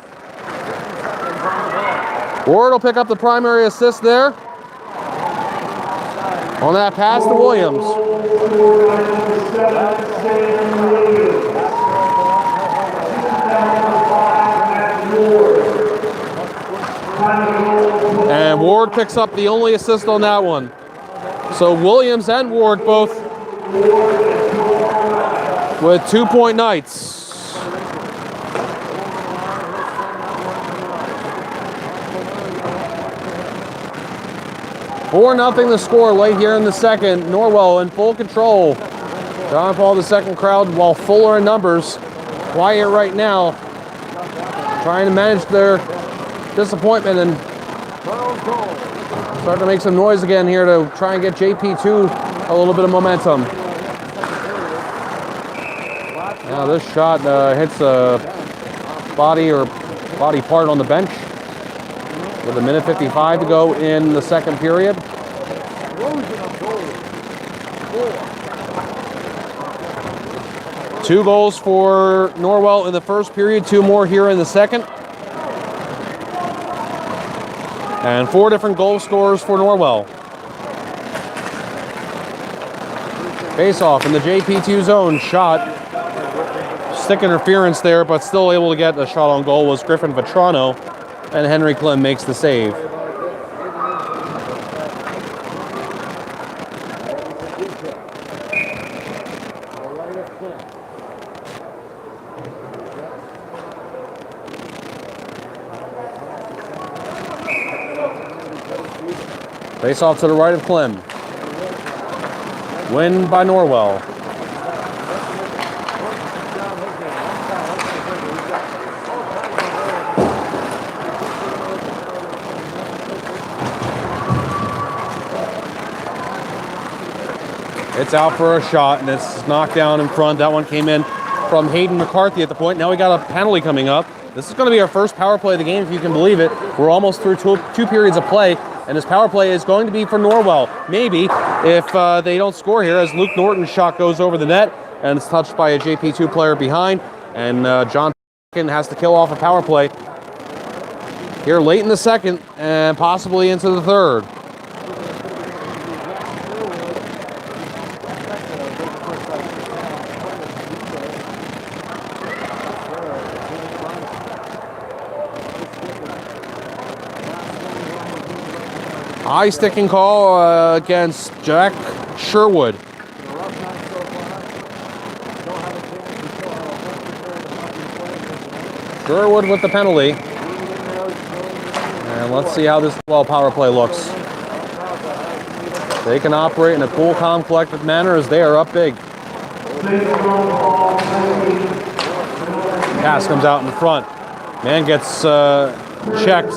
Ward will pick up the primary assist there on that pass to Williams. And Ward picks up the only assist on that one. So Williams and Ward both with 2-point nights. Four nothing the score late here in the second. Norwell in full control. John Paul II crowd, while fuller in numbers, quiet right now, trying to manage their disappointment and start to make some noise again here to try and get JP2 a little bit of momentum. Now this shot hits a body part on the bench with 1:55 to go in the second period. Two goals for Norwell in the first period, 2 more here in the second. And 4 different goal scorers for Norwell. Face off in the JP2 zone. Shot. Stick interference there, but still able to get a shot on goal was Griffin Vetrano. And Henry Klim makes the save. Face off to the right of Klim. Win by Norwell. It's out for a shot, and it's knocked down in front. That one came in from Hayden McCarthy at the point. Now we got a penalty coming up. This is going to be our first power play of the game, if you can believe it. We're almost through two periods of play, and this power play is going to be for Norwell. Maybe if they don't score here, as Luke Norton's shot goes over the net, and it's touched by a JP2 player behind, and John has to kill off a power play here late in the second, and possibly into the third. High sticking call against Jack Sherwood. Sherwood with the penalty. And let's see how this power play looks. They can operate in a cool, calm, collected manner as they are up big. Pass comes out in front. Man gets checked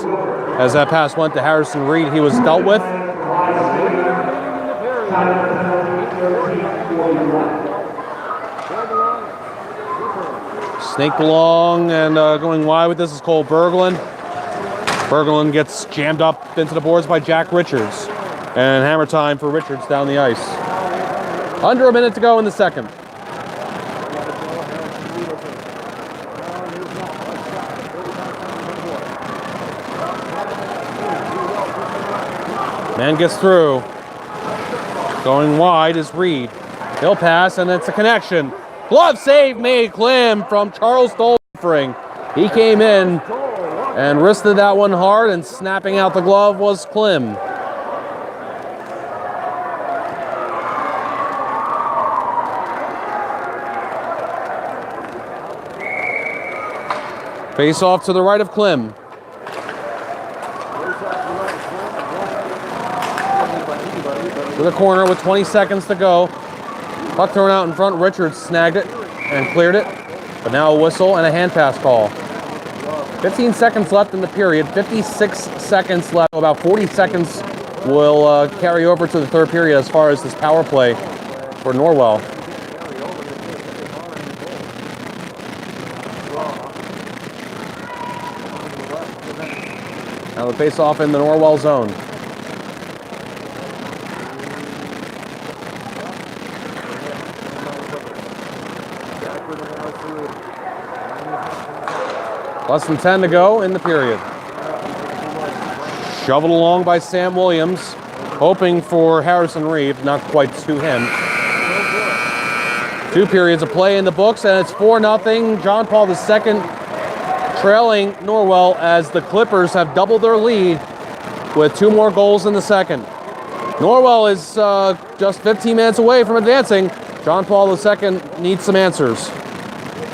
as that pass went to Harrison Reed. He was dealt with. Snaked along and going wide with this is Cole Berglund. Berglund gets jammed up into the boards by Jack Richards. And hammer time for Richards down the ice. Under a minute to go in the second. Man gets through. Going wide is Reed. He'll pass, and it's a connection. Glove save made, Klim, from Charles Dolfring. He came in and wristed that one hard, and snapping out the glove was Klim. Face off to the right of Klim. To the corner with 20 seconds to go. Puck thrown out in front. Richards snagged it and cleared it. But now a whistle and a hand pass call. 15 seconds left in the period. 56 seconds left. About 40 seconds will carry over to the third period as far as this power play for Norwell. Now the face off in the Norwell zone. Less than 10 to go in the period. Shoveled along by Sam Williams, hoping for Harrison Reed, not quite to him. 2 periods of play in the books, and it's 4-0. John Paul II trailing Norwell as the Clippers have doubled their lead with 2 more goals in the second. Norwell is just 15 minutes away from advancing. John Paul II needs some answers.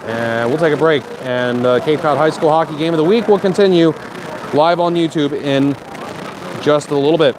And we'll take a break. And Cape Cod High School Hockey Game of the Week will continue live on YouTube in just a little bit.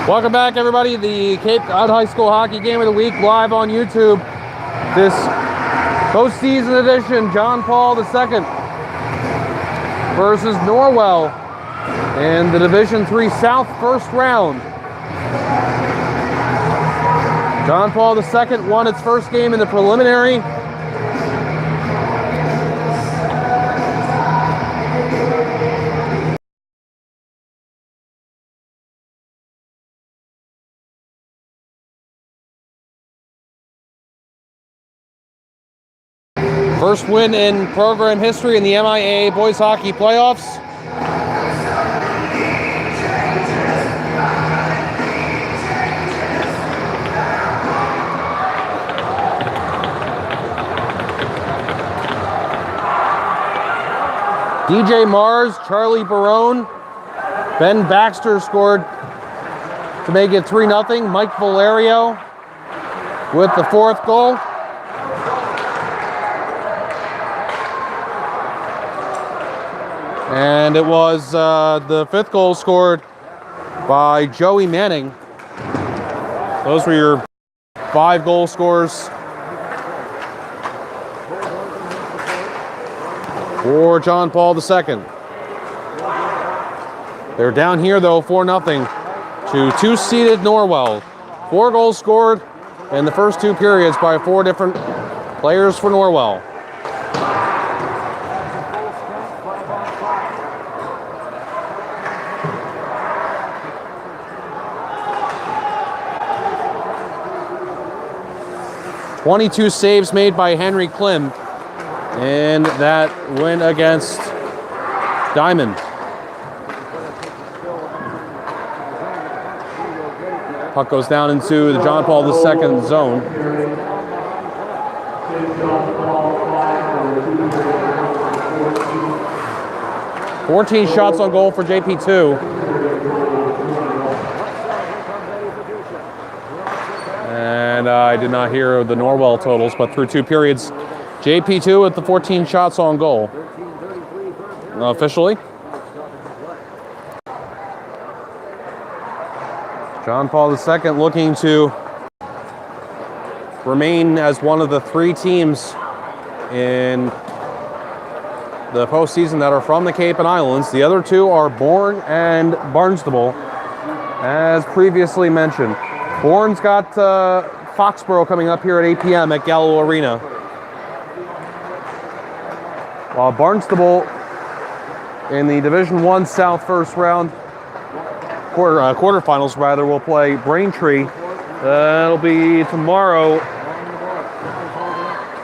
Welcome back, everybody. The Cape Cod High School Hockey Game of the Week live on YouTube. This postseason edition, John Paul II versus Norwell in the Division III South first round. John Paul II won its first game in the preliminary. First win in program history in the MIAA boys hockey playoffs. DJ Mars, Charlie Barone, Ben Baxter scored to make it 3-0. Mike Valerio with the fourth goal. And it was the fifth goal scored by Joey Manning. Those were your 5 goal scores for John Paul II. They're down here though 4-0 to 2-seeded Norwell. 4 goals scored in the first 2 periods by 4 different players for Norwell. .22 saves made by Henry Klim in that win against Diamond. Puck goes down into the John Paul II zone. .14 shots on goal for JP2. And I did not hear the Norwell totals, but through 2 periods, JP2 with the 14 shots on goal. Officially. John Paul II looking to remain as one of the 3 teams in the postseason that are from the Cape and Islands. The other 2 are Bourne and Barnstable, as previously mentioned. Bourne's got Foxborough coming up here at 8 p.m. at Gallo Arena. While Barnstable in the Division I South first round, quarterfinals rather, will play Braintree. That'll be tomorrow.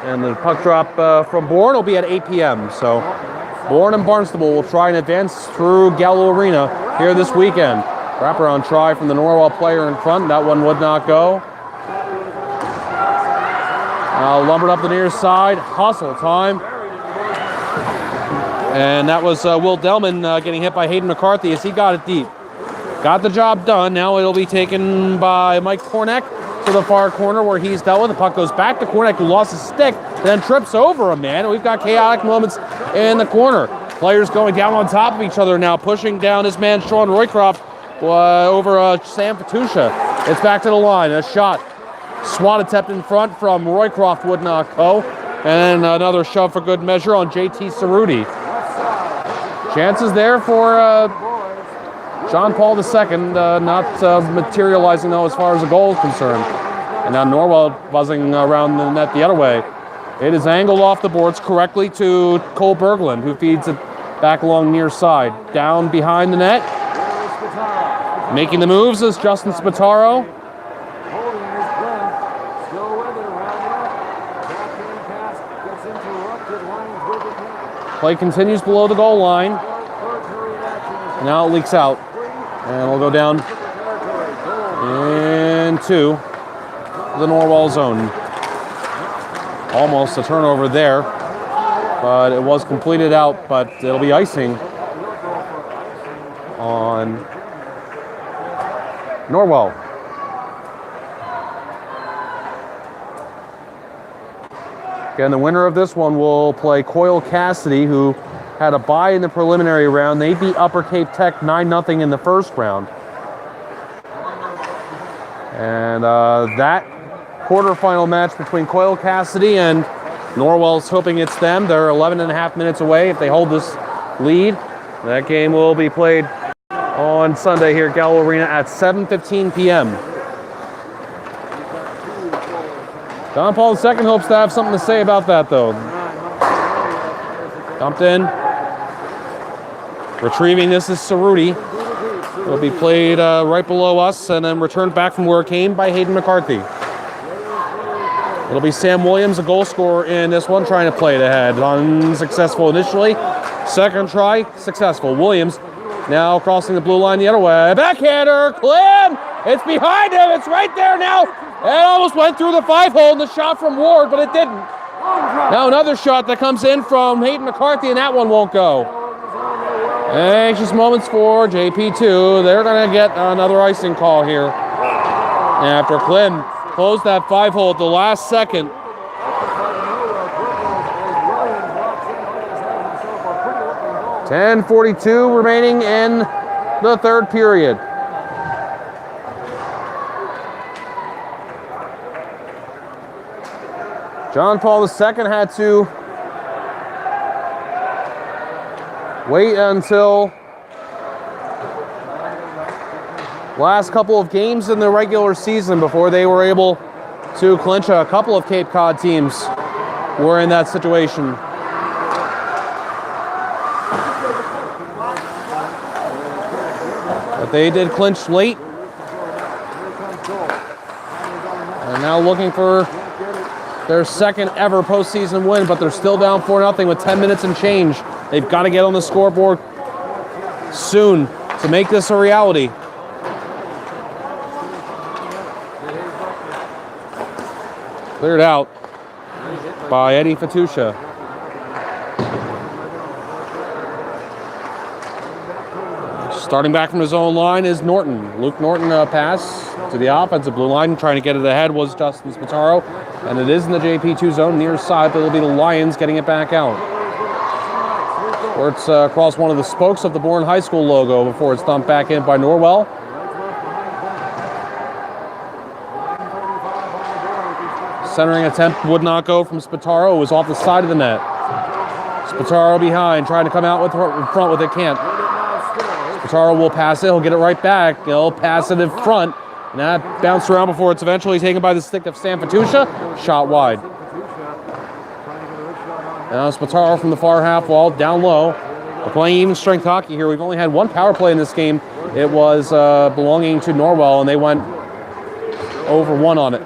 And the puck drop from Bourne will be at 8 p.m. So Bourne and Barnstable will try and advance through Gallo Arena here this weekend. Wraparound try from the Norwell player in front. That one would not go. Lumbered up the near side. Hustle time. And that was Will Delman getting hit by Hayden McCarthy as he got it deep. Got the job done. Now it'll be taken by Mike Kornek to the far corner where he's dealt with. The puck goes back to Kornek, who lost his stick, then trips over a man. And we've got chaotic moments in the corner. Players going down on top of each other now, pushing down his man Sean Roycroft over Sam Patusha. It's back to the line. A shot. Swat attempt in front from Roycroft would not go. And another shove for good measure on JT Cerruti. Chances there for John Paul II, not materializing though as far as the goal is concerned. And now Norwell buzzing around the net the other way. It is angled off the boards correctly to Cole Berglund, who feeds it back along near side. Down behind the net. Making the moves is Justin Spataro. Play continues below the goal line. Now it leaks out. And we'll go down into the Norwell zone. Almost a turnover there, but it was completed out, but it'll be icing on Norwell. Again, the winner of this one will play Coyle Cassidy, who had a bye in the preliminary round. They beat Upper Cape Tech 9-0 in the first round. And that quarterfinal match between Coyle Cassidy and Norwell's hoping it's them. They're 11.5 minutes away if they hold this lead. That game will be played on Sunday here at Gallo Arena at 7:15 p.m. John Paul II hopes to have something to say about that, though. Dumped in. Retrieving this is Cerruti. It'll be played right below us and then returned back from where it came by Hayden McCarthy. It'll be Sam Williams, a goal scorer in this one, trying to play it ahead. Unsuccessful initially. Second try, successful. Williams now crossing the blue line the other way. Backhander, Clem! It's behind him, it's right there now. It almost went through the 5-hole in the shot from Ward, but it didn't. Now another shot that comes in from Hayden McCarthy, and that one won't go. Anxious moments for JP2. They're going to get another icing call here. After Clem closed that 5-hole at the last second. .10:42 remaining in the third period. John Paul II had to wait until last couple of games in the regular season before they were able to clinch. A couple of Cape Cod teams were in that situation. But they did clinch late. And now looking for their second ever postseason win, but they're still down 4-0 with 10 minutes and change. They've got to get on the scoreboard soon to make this a reality. Cleared out by Eddie Fatusha. Starting back from his own line is Norton. Luke Norton pass to the offensive blue line. Trying to get it ahead was Justin Spataro. And it is in the JP2 zone near side, but it'll be the Lions getting it back out. Where it's across one of the spokes of the Bourne High School logo before it's dumped back in by Norwell. Centering attempt would not go from Spataro. It was off the side of the net. Spataro behind, trying to come out in front with it, can't. Spataro will pass it, he'll get it right back. He'll pass it in front. And that bounced around before it's eventually taken by the stick of Sam Fatusha. Shot wide. Now Spataro from the far half wall, down low. We're playing even strength hockey here. We've only had one power play in this game. It was belonging to Norwell, and they went over one on it.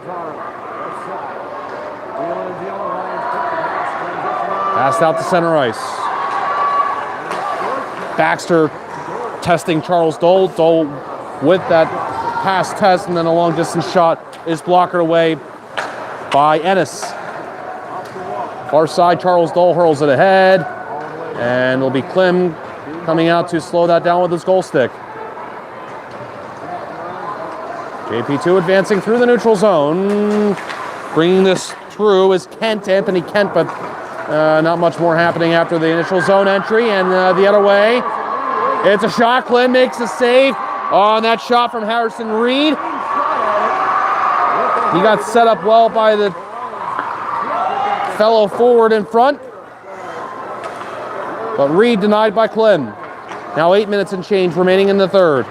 Passed out to center ice. Baxter testing Charles Dole. Dole with that pass test, and then a long distance shot is blocked away by Ennis. Far side, Charles Dole hurls it ahead, and it'll be Clem coming out to slow that down with his goal stick. JP2 advancing through the neutral zone. Bringing this through is Anthony Kent, but not much more happening after the initial zone entry, and the other way. It's a shot. Clem makes a save on that shot from Harrison Reed. He got set up well by the fellow forward in front, but Reed denied by Clem. Now 8 minutes and change remaining in the third.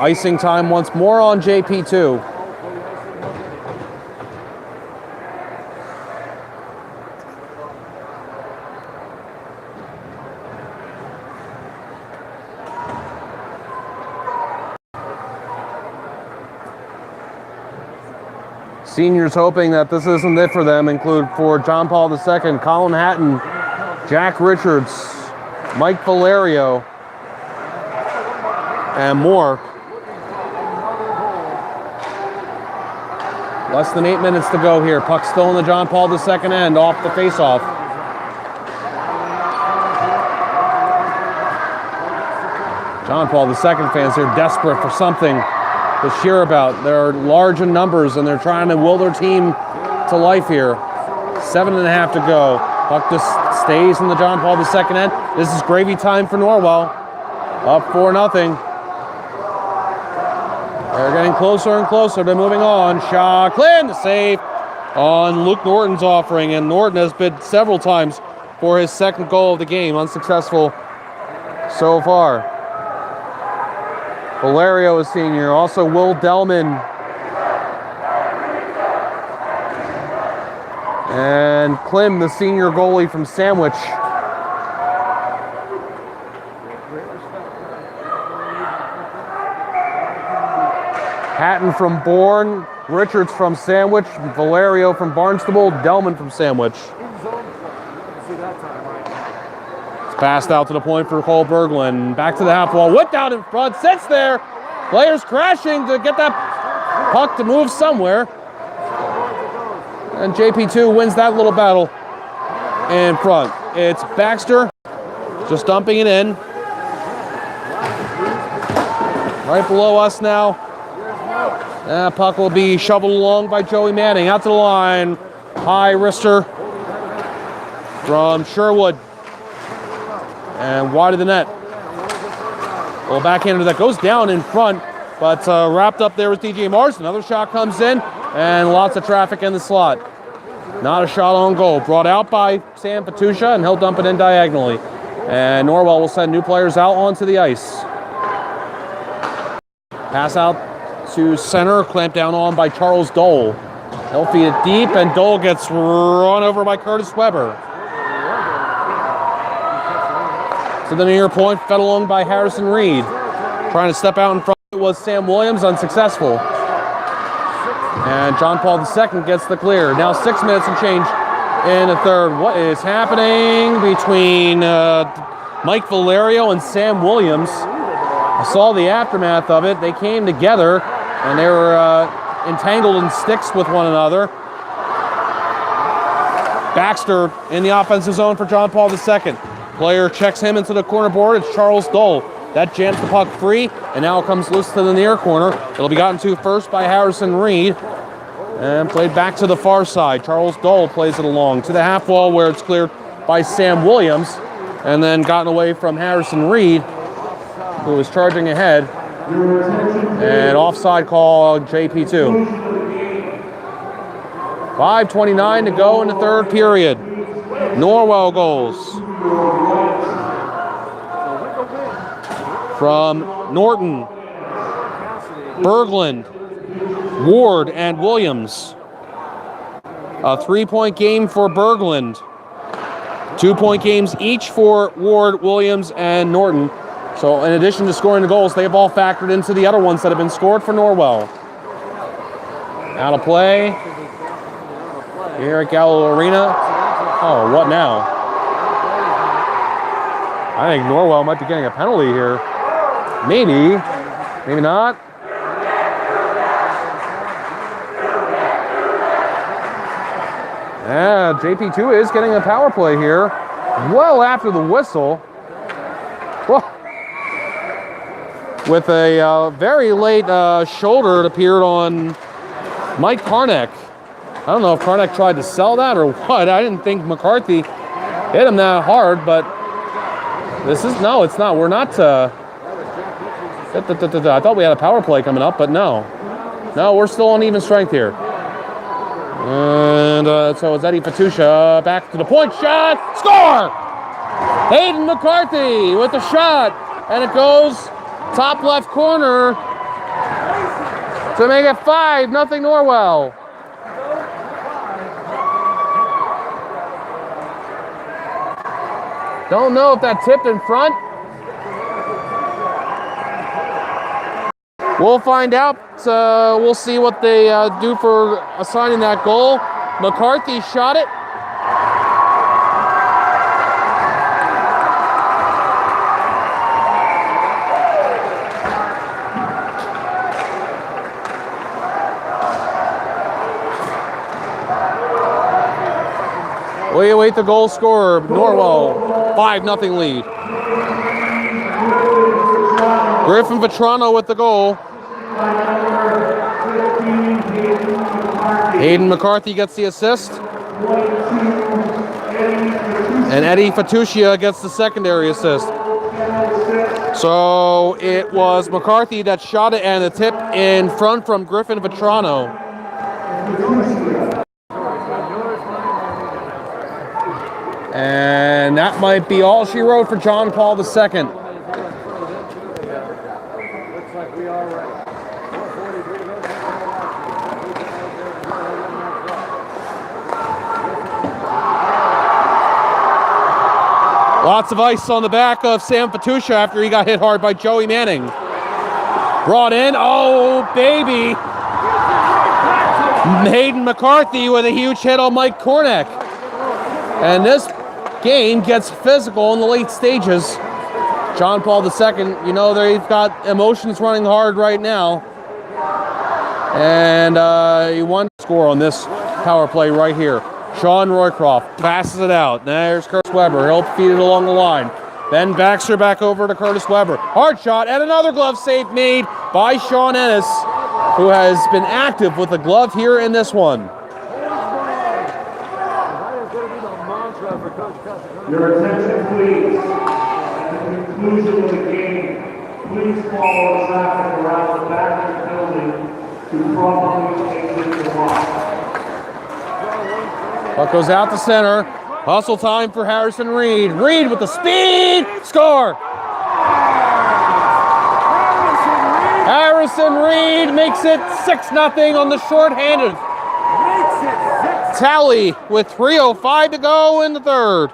Icing time once more on JP2. Seniors hoping that this isn't it for them include for John Paul II, Colin Hatton, Jack Richards, Mike Valerio, and more. Less than 8 minutes to go here. Puck still in the John Paul II end off the faceoff. John Paul II fans are desperate for something to cheer about. They're large in numbers and they're trying to will their team to life here. 7.5 to go. Puck just stays in the John Paul II end. This is gravy time for Norwell. Up 4-0. They're getting closer and closer to moving on. Shot, Clem, the save on Luke Norton's offering, and Norton has bid several times for his second goal of the game, unsuccessful so far. Valerio is senior, also Will Delman. And Clem, the senior goalie from Sandwich. Hatton from Bourne, Richards from Sandwich, Valerio from Barnstable, Delman from Sandwich. It's passed out to the point for Cole Berglund. Back to the half wall, whipped out in front, sits there. Players crashing to get that puck to move somewhere. And JP2 wins that little battle in front. It's Baxter just dumping it in. Right below us now. Puck will be shoveled along by Joey Manning. Out to the line. High wrister from Sherwood. And wide of the net. Well, backhander that goes down in front, but wrapped up there with DJ Mars. Another shot comes in, and lots of traffic in the slot. Not a shot on goal. Brought out by Sam Patusha, and he'll dump it in diagonally. And Norwell will send new players out onto the ice. Pass out to center, clamped down on by Charles Dole. He'll feed it deep, and Dole gets run over by Curtis Weber. To the near point, fed along by Harrison Reed. Trying to step out in front was Sam Williams, unsuccessful. And John Paul II gets the clear. Now 6 minutes and change in the third. What is happening between Mike Valerio and Sam Williams? I saw the aftermath of it. They came together, and they were entangled in sticks with one another. Baxter in the offensive zone for John Paul II. Player checks him into the corner board. It's Charles Dole. That jams the puck free, and now it comes loose to the near corner. It'll be gotten to first by Harrison Reed, and played back to the far side. Charles Dole plays it along to the half wall where it's cleared by Sam Williams, and then gotten away from Harrison Reed, who was charging ahead. And offside call on JP2. 5:29 to go in the third period. Norwell goals from Norton, Berglund, Ward, and Williams. A 3-point game for Berglund. 2-point games each for Ward, Williams, and Norton. So in addition to scoring the goals, they've all factored into the other ones that have been scored for Norwell. Out of play here at Gallo Arena. Oh, what now? I think Norwell might be getting a penalty here. Maybe. Maybe not. Yeah, JP2 is getting a power play here. Well after the whistle. Whoa. With a very late shoulder, it appeared on Mike Karnak. I don't know if Karnak tried to sell that or what. I didn't think McCarthy hit him that hard, but this is, no, it's not. We're not, I thought we had a power play coming up, but no. No, we're still on even strength here. And so it's Eddie Patusha back to the point, shot, score! Hayden McCarthy with the shot, and it goes top left corner to make it 5-0 Norwell. Don't know if that tipped in front. We'll find out. We'll see what they do for assigning that goal. McCarthy shot it. We await the goal scorer, Norwell, 5-0 lead. Griffin Vetrano with the goal. Hayden McCarthy gets the assist. And Eddie Fatuccia gets the secondary assist. So it was McCarthy that shot it, and the tip in front from Griffin Vetrano. And that might be all she wrote for John Paul II. Looks like we are right. 4:43 to go. Lots of ice on the back of Sam Fatusha after he got hit hard by Joey Manning. Brought in, oh baby! Hayden McCarthy with a huge hit on Mike Kornak. And this game gets physical in the late stages. John Paul II, you know, they've got emotions running hard right now. And he won the score on this power play right here. Sean Roycroft passes it out. There's Curtis Weber. He'll feed it along the line. Ben Baxter back over to Curtis Weber. Hard shot and another glove save made by Sean Ennis, who has been active with the glove here in this one. Your attention, please. At the conclusion of the game, please follow traffic around the back of the building to properly exit the lot. Puck goes out to center. Hustle time for Harrison Reed. Reed with the speed. Score! Harrison Reed makes it 6-0 on the shorthanded tally with 3:05 to go in the third.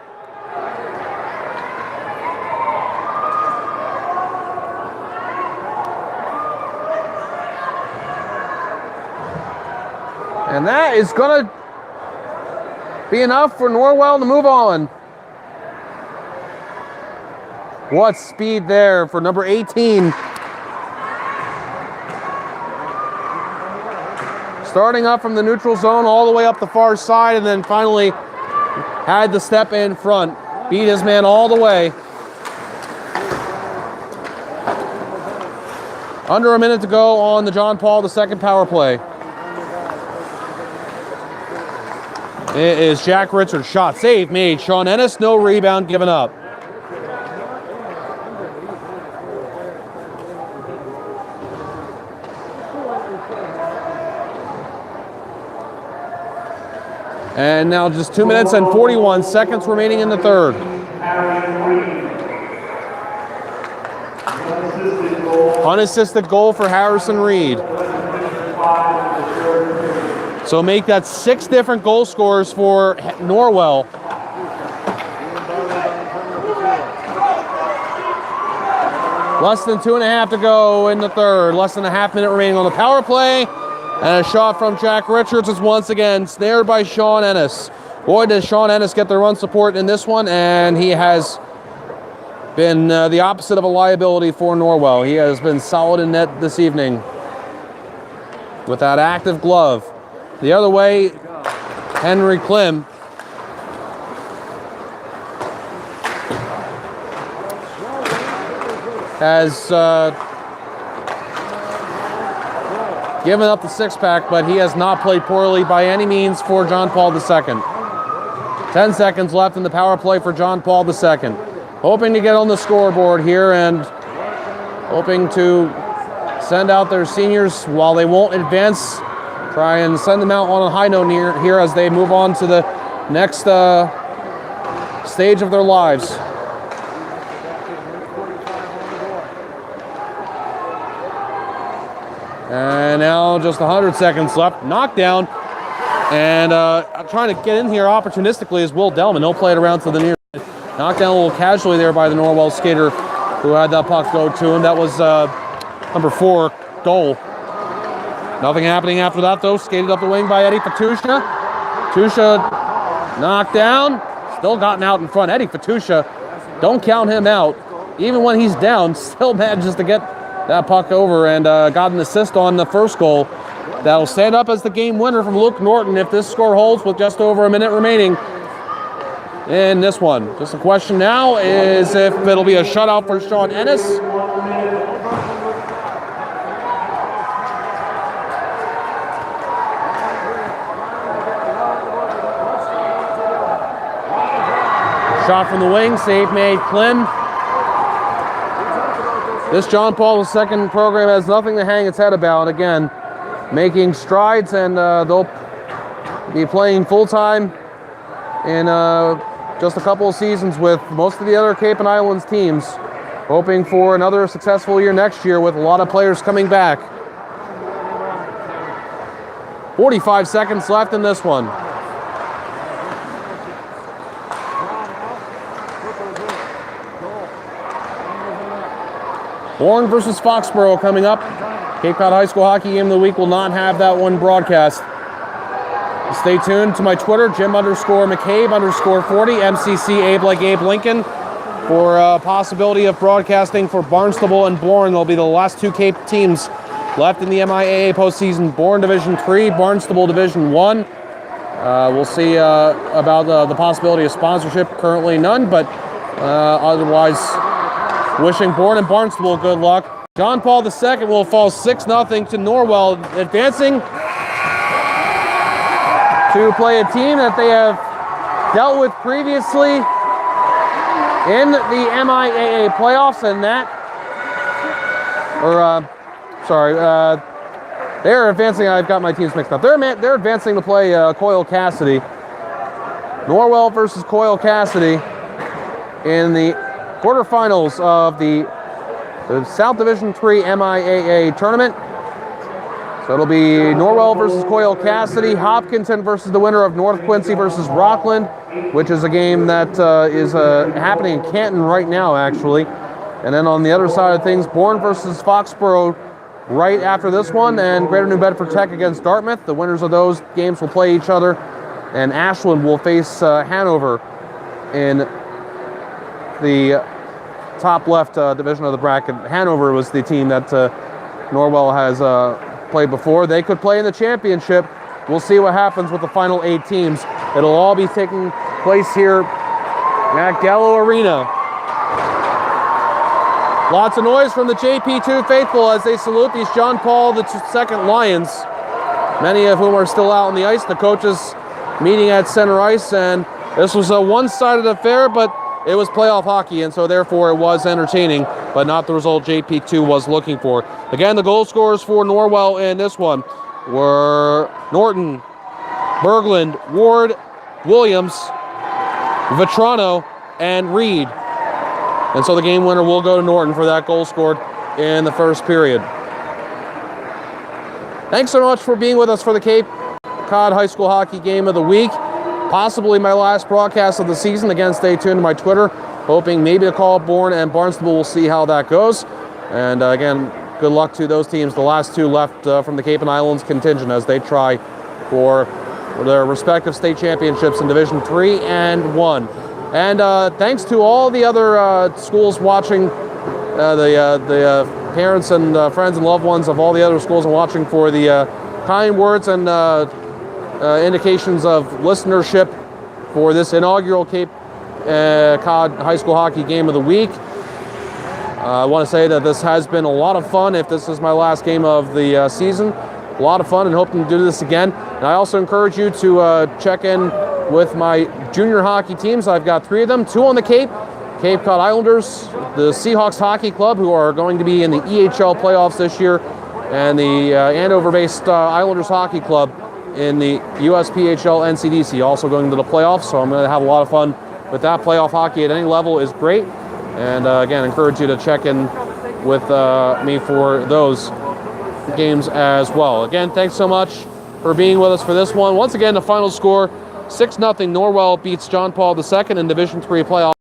And that is going to be enough for Norwell to move on. What speed there for number 18. Starting up from the neutral zone all the way up the far side, and then finally had the step in front. Beat his man all the way. Under a minute to go on the John Paul II power play. It is Jack Richards. Shot save made. Sean Ennis, no rebound given up. And now just 2 minutes and 41 seconds remaining in the third. Unassisted goal for Harrison Reed. So make that 6 different goal scorers for Norwell. Less than 2.5 to go in the third. Less than a half minute remaining on the power play. And a shot from Jack Richards is once again snared by Sean Ennis. Boy, does Sean Ennis get the run support in this one, and he has been the opposite of a liability for Norwell. He has been solid in net this evening with that active glove. The other way, Henry Klim has given up the 6-pack, but he has not played poorly by any means for John Paul II. 10 seconds left in the power play for John Paul II. Hoping to get on the scoreboard here and hoping to send out their seniors while they won't advance. Try and send them out on a high note here as they move on to the next stage of their lives. And now just 100 seconds left. Knockdown. And trying to get in here opportunistically is Will Delman. He'll play it around to the near. Knockdown a little casually there by the Norwell skater who had that puck go to him. That was number 4 goal. Nothing happening after that though. Skated up the wing by Eddie Fatusha. Fatusha knocked down. Still gotten out in front. Eddie Fatusha, don't count him out. Even when he's down, still manages to get that puck over and got an assist on the first goal. That'll stand up as the game winner from Luke Norton if this score holds with just over a minute remaining in this one. Just the question now is if it'll be a shutout for Sean Ennis. Shot from the wing, save made, Klim. This John Paul II program has nothing to hang its head about. Again, making strides, and they'll be playing full-time in just a couple of seasons with most of the other Cape and Islands teams, hoping for another successful year next year with a lot of players coming back. 45 seconds left in this one. Bourne versus Foxborough coming up. Cape Cod High School Hockey Game of the Week will not have that one broadcast. Stay tuned to my Twitter, Jim_McCabe_40, MCC Abe like Abe Lincoln, for a possibility of broadcasting for Barnstable and Bourne. They'll be the last two Cape teams left in the MIAA postseason. Bourne Division 3, Barnstable Division 1. We'll see about the possibility of sponsorship. Currently none, but otherwise wishing Bourne and Barnstable good luck. John Paul II will fall 6-0 to Norwell, advancing to play a team that they have dealt with previously in the MIAA playoffs, and they're advancing. I've got my teams mixed up. They're advancing to play Coyle Cassidy. Norwell versus Coyle Cassidy in the quarterfinals of the South Division 3 MIAA tournament. So it'll be Norwell versus Coyle Cassidy, Hopkinton versus the winner of North Quincy versus Rockland, which is a game that is happening in Canton right now, actually. And then on the other side of things, Bourne versus Foxborough right after this one, and Greater New Bedford Tech against Dartmouth. The winners of those games will play each other, and Ashland will face Hanover in the top left division of the bracket. Hanover was the team that Norwell has played before. They could play in the championship. We'll see what happens with the final 8 teams. It'll all be taking place here at Gallo Arena. Lots of noise from the JP2 faithful as they salute these John Paul II Lions, many of whom are still out on the ice. The coaches meeting at center ice, and this was a one-sided affair, but it was playoff hockey, and so therefore it was entertaining, but not the result JP2 was looking for. Again, the goal scorers for Norwell in this one were Norton, Berglund, Ward, Williams, Vetrano, and Reed. And so the game winner will go to Norton for that goal scored in the first period. Thanks so much for being with us for the Cape Cod High School Hockey Game of the Week. Possibly my last broadcast of the season. Again, stay tuned to my Twitter, hoping maybe to call Bourne and Barnstable. We'll see how that goes. And again, good luck to those teams, the last two left from the Cape and Islands contingent, as they try for their respective state championships in Division 3 and 1. And thanks to all the other schools watching, the parents and friends and loved ones of all the other schools and watching for the kind words and indications of listenership for this inaugural Cape Cod High School Hockey Game of the Week. I want to say that this has been a lot of fun. If this is my last game of the season, a lot of fun, and hoping to do this again. And I also encourage you to check in with my junior hockey teams. I've got 3 of them, 2 on the Cape Cod Islanders, the Seahawks Hockey Club, who are going to be in the EHL playoffs this year, and the Andover-based Islanders Hockey Club in the USPHL NCDC, also going to the playoffs. So I'm going to have a lot of fun with that. Playoff hockey at any level is great. And again, encourage you to check in with me for those games as well. Again, thanks so much for being with us for this one. Once again, the final score, 6-0 Norwell beats John Paul II in Division 3 playoffs.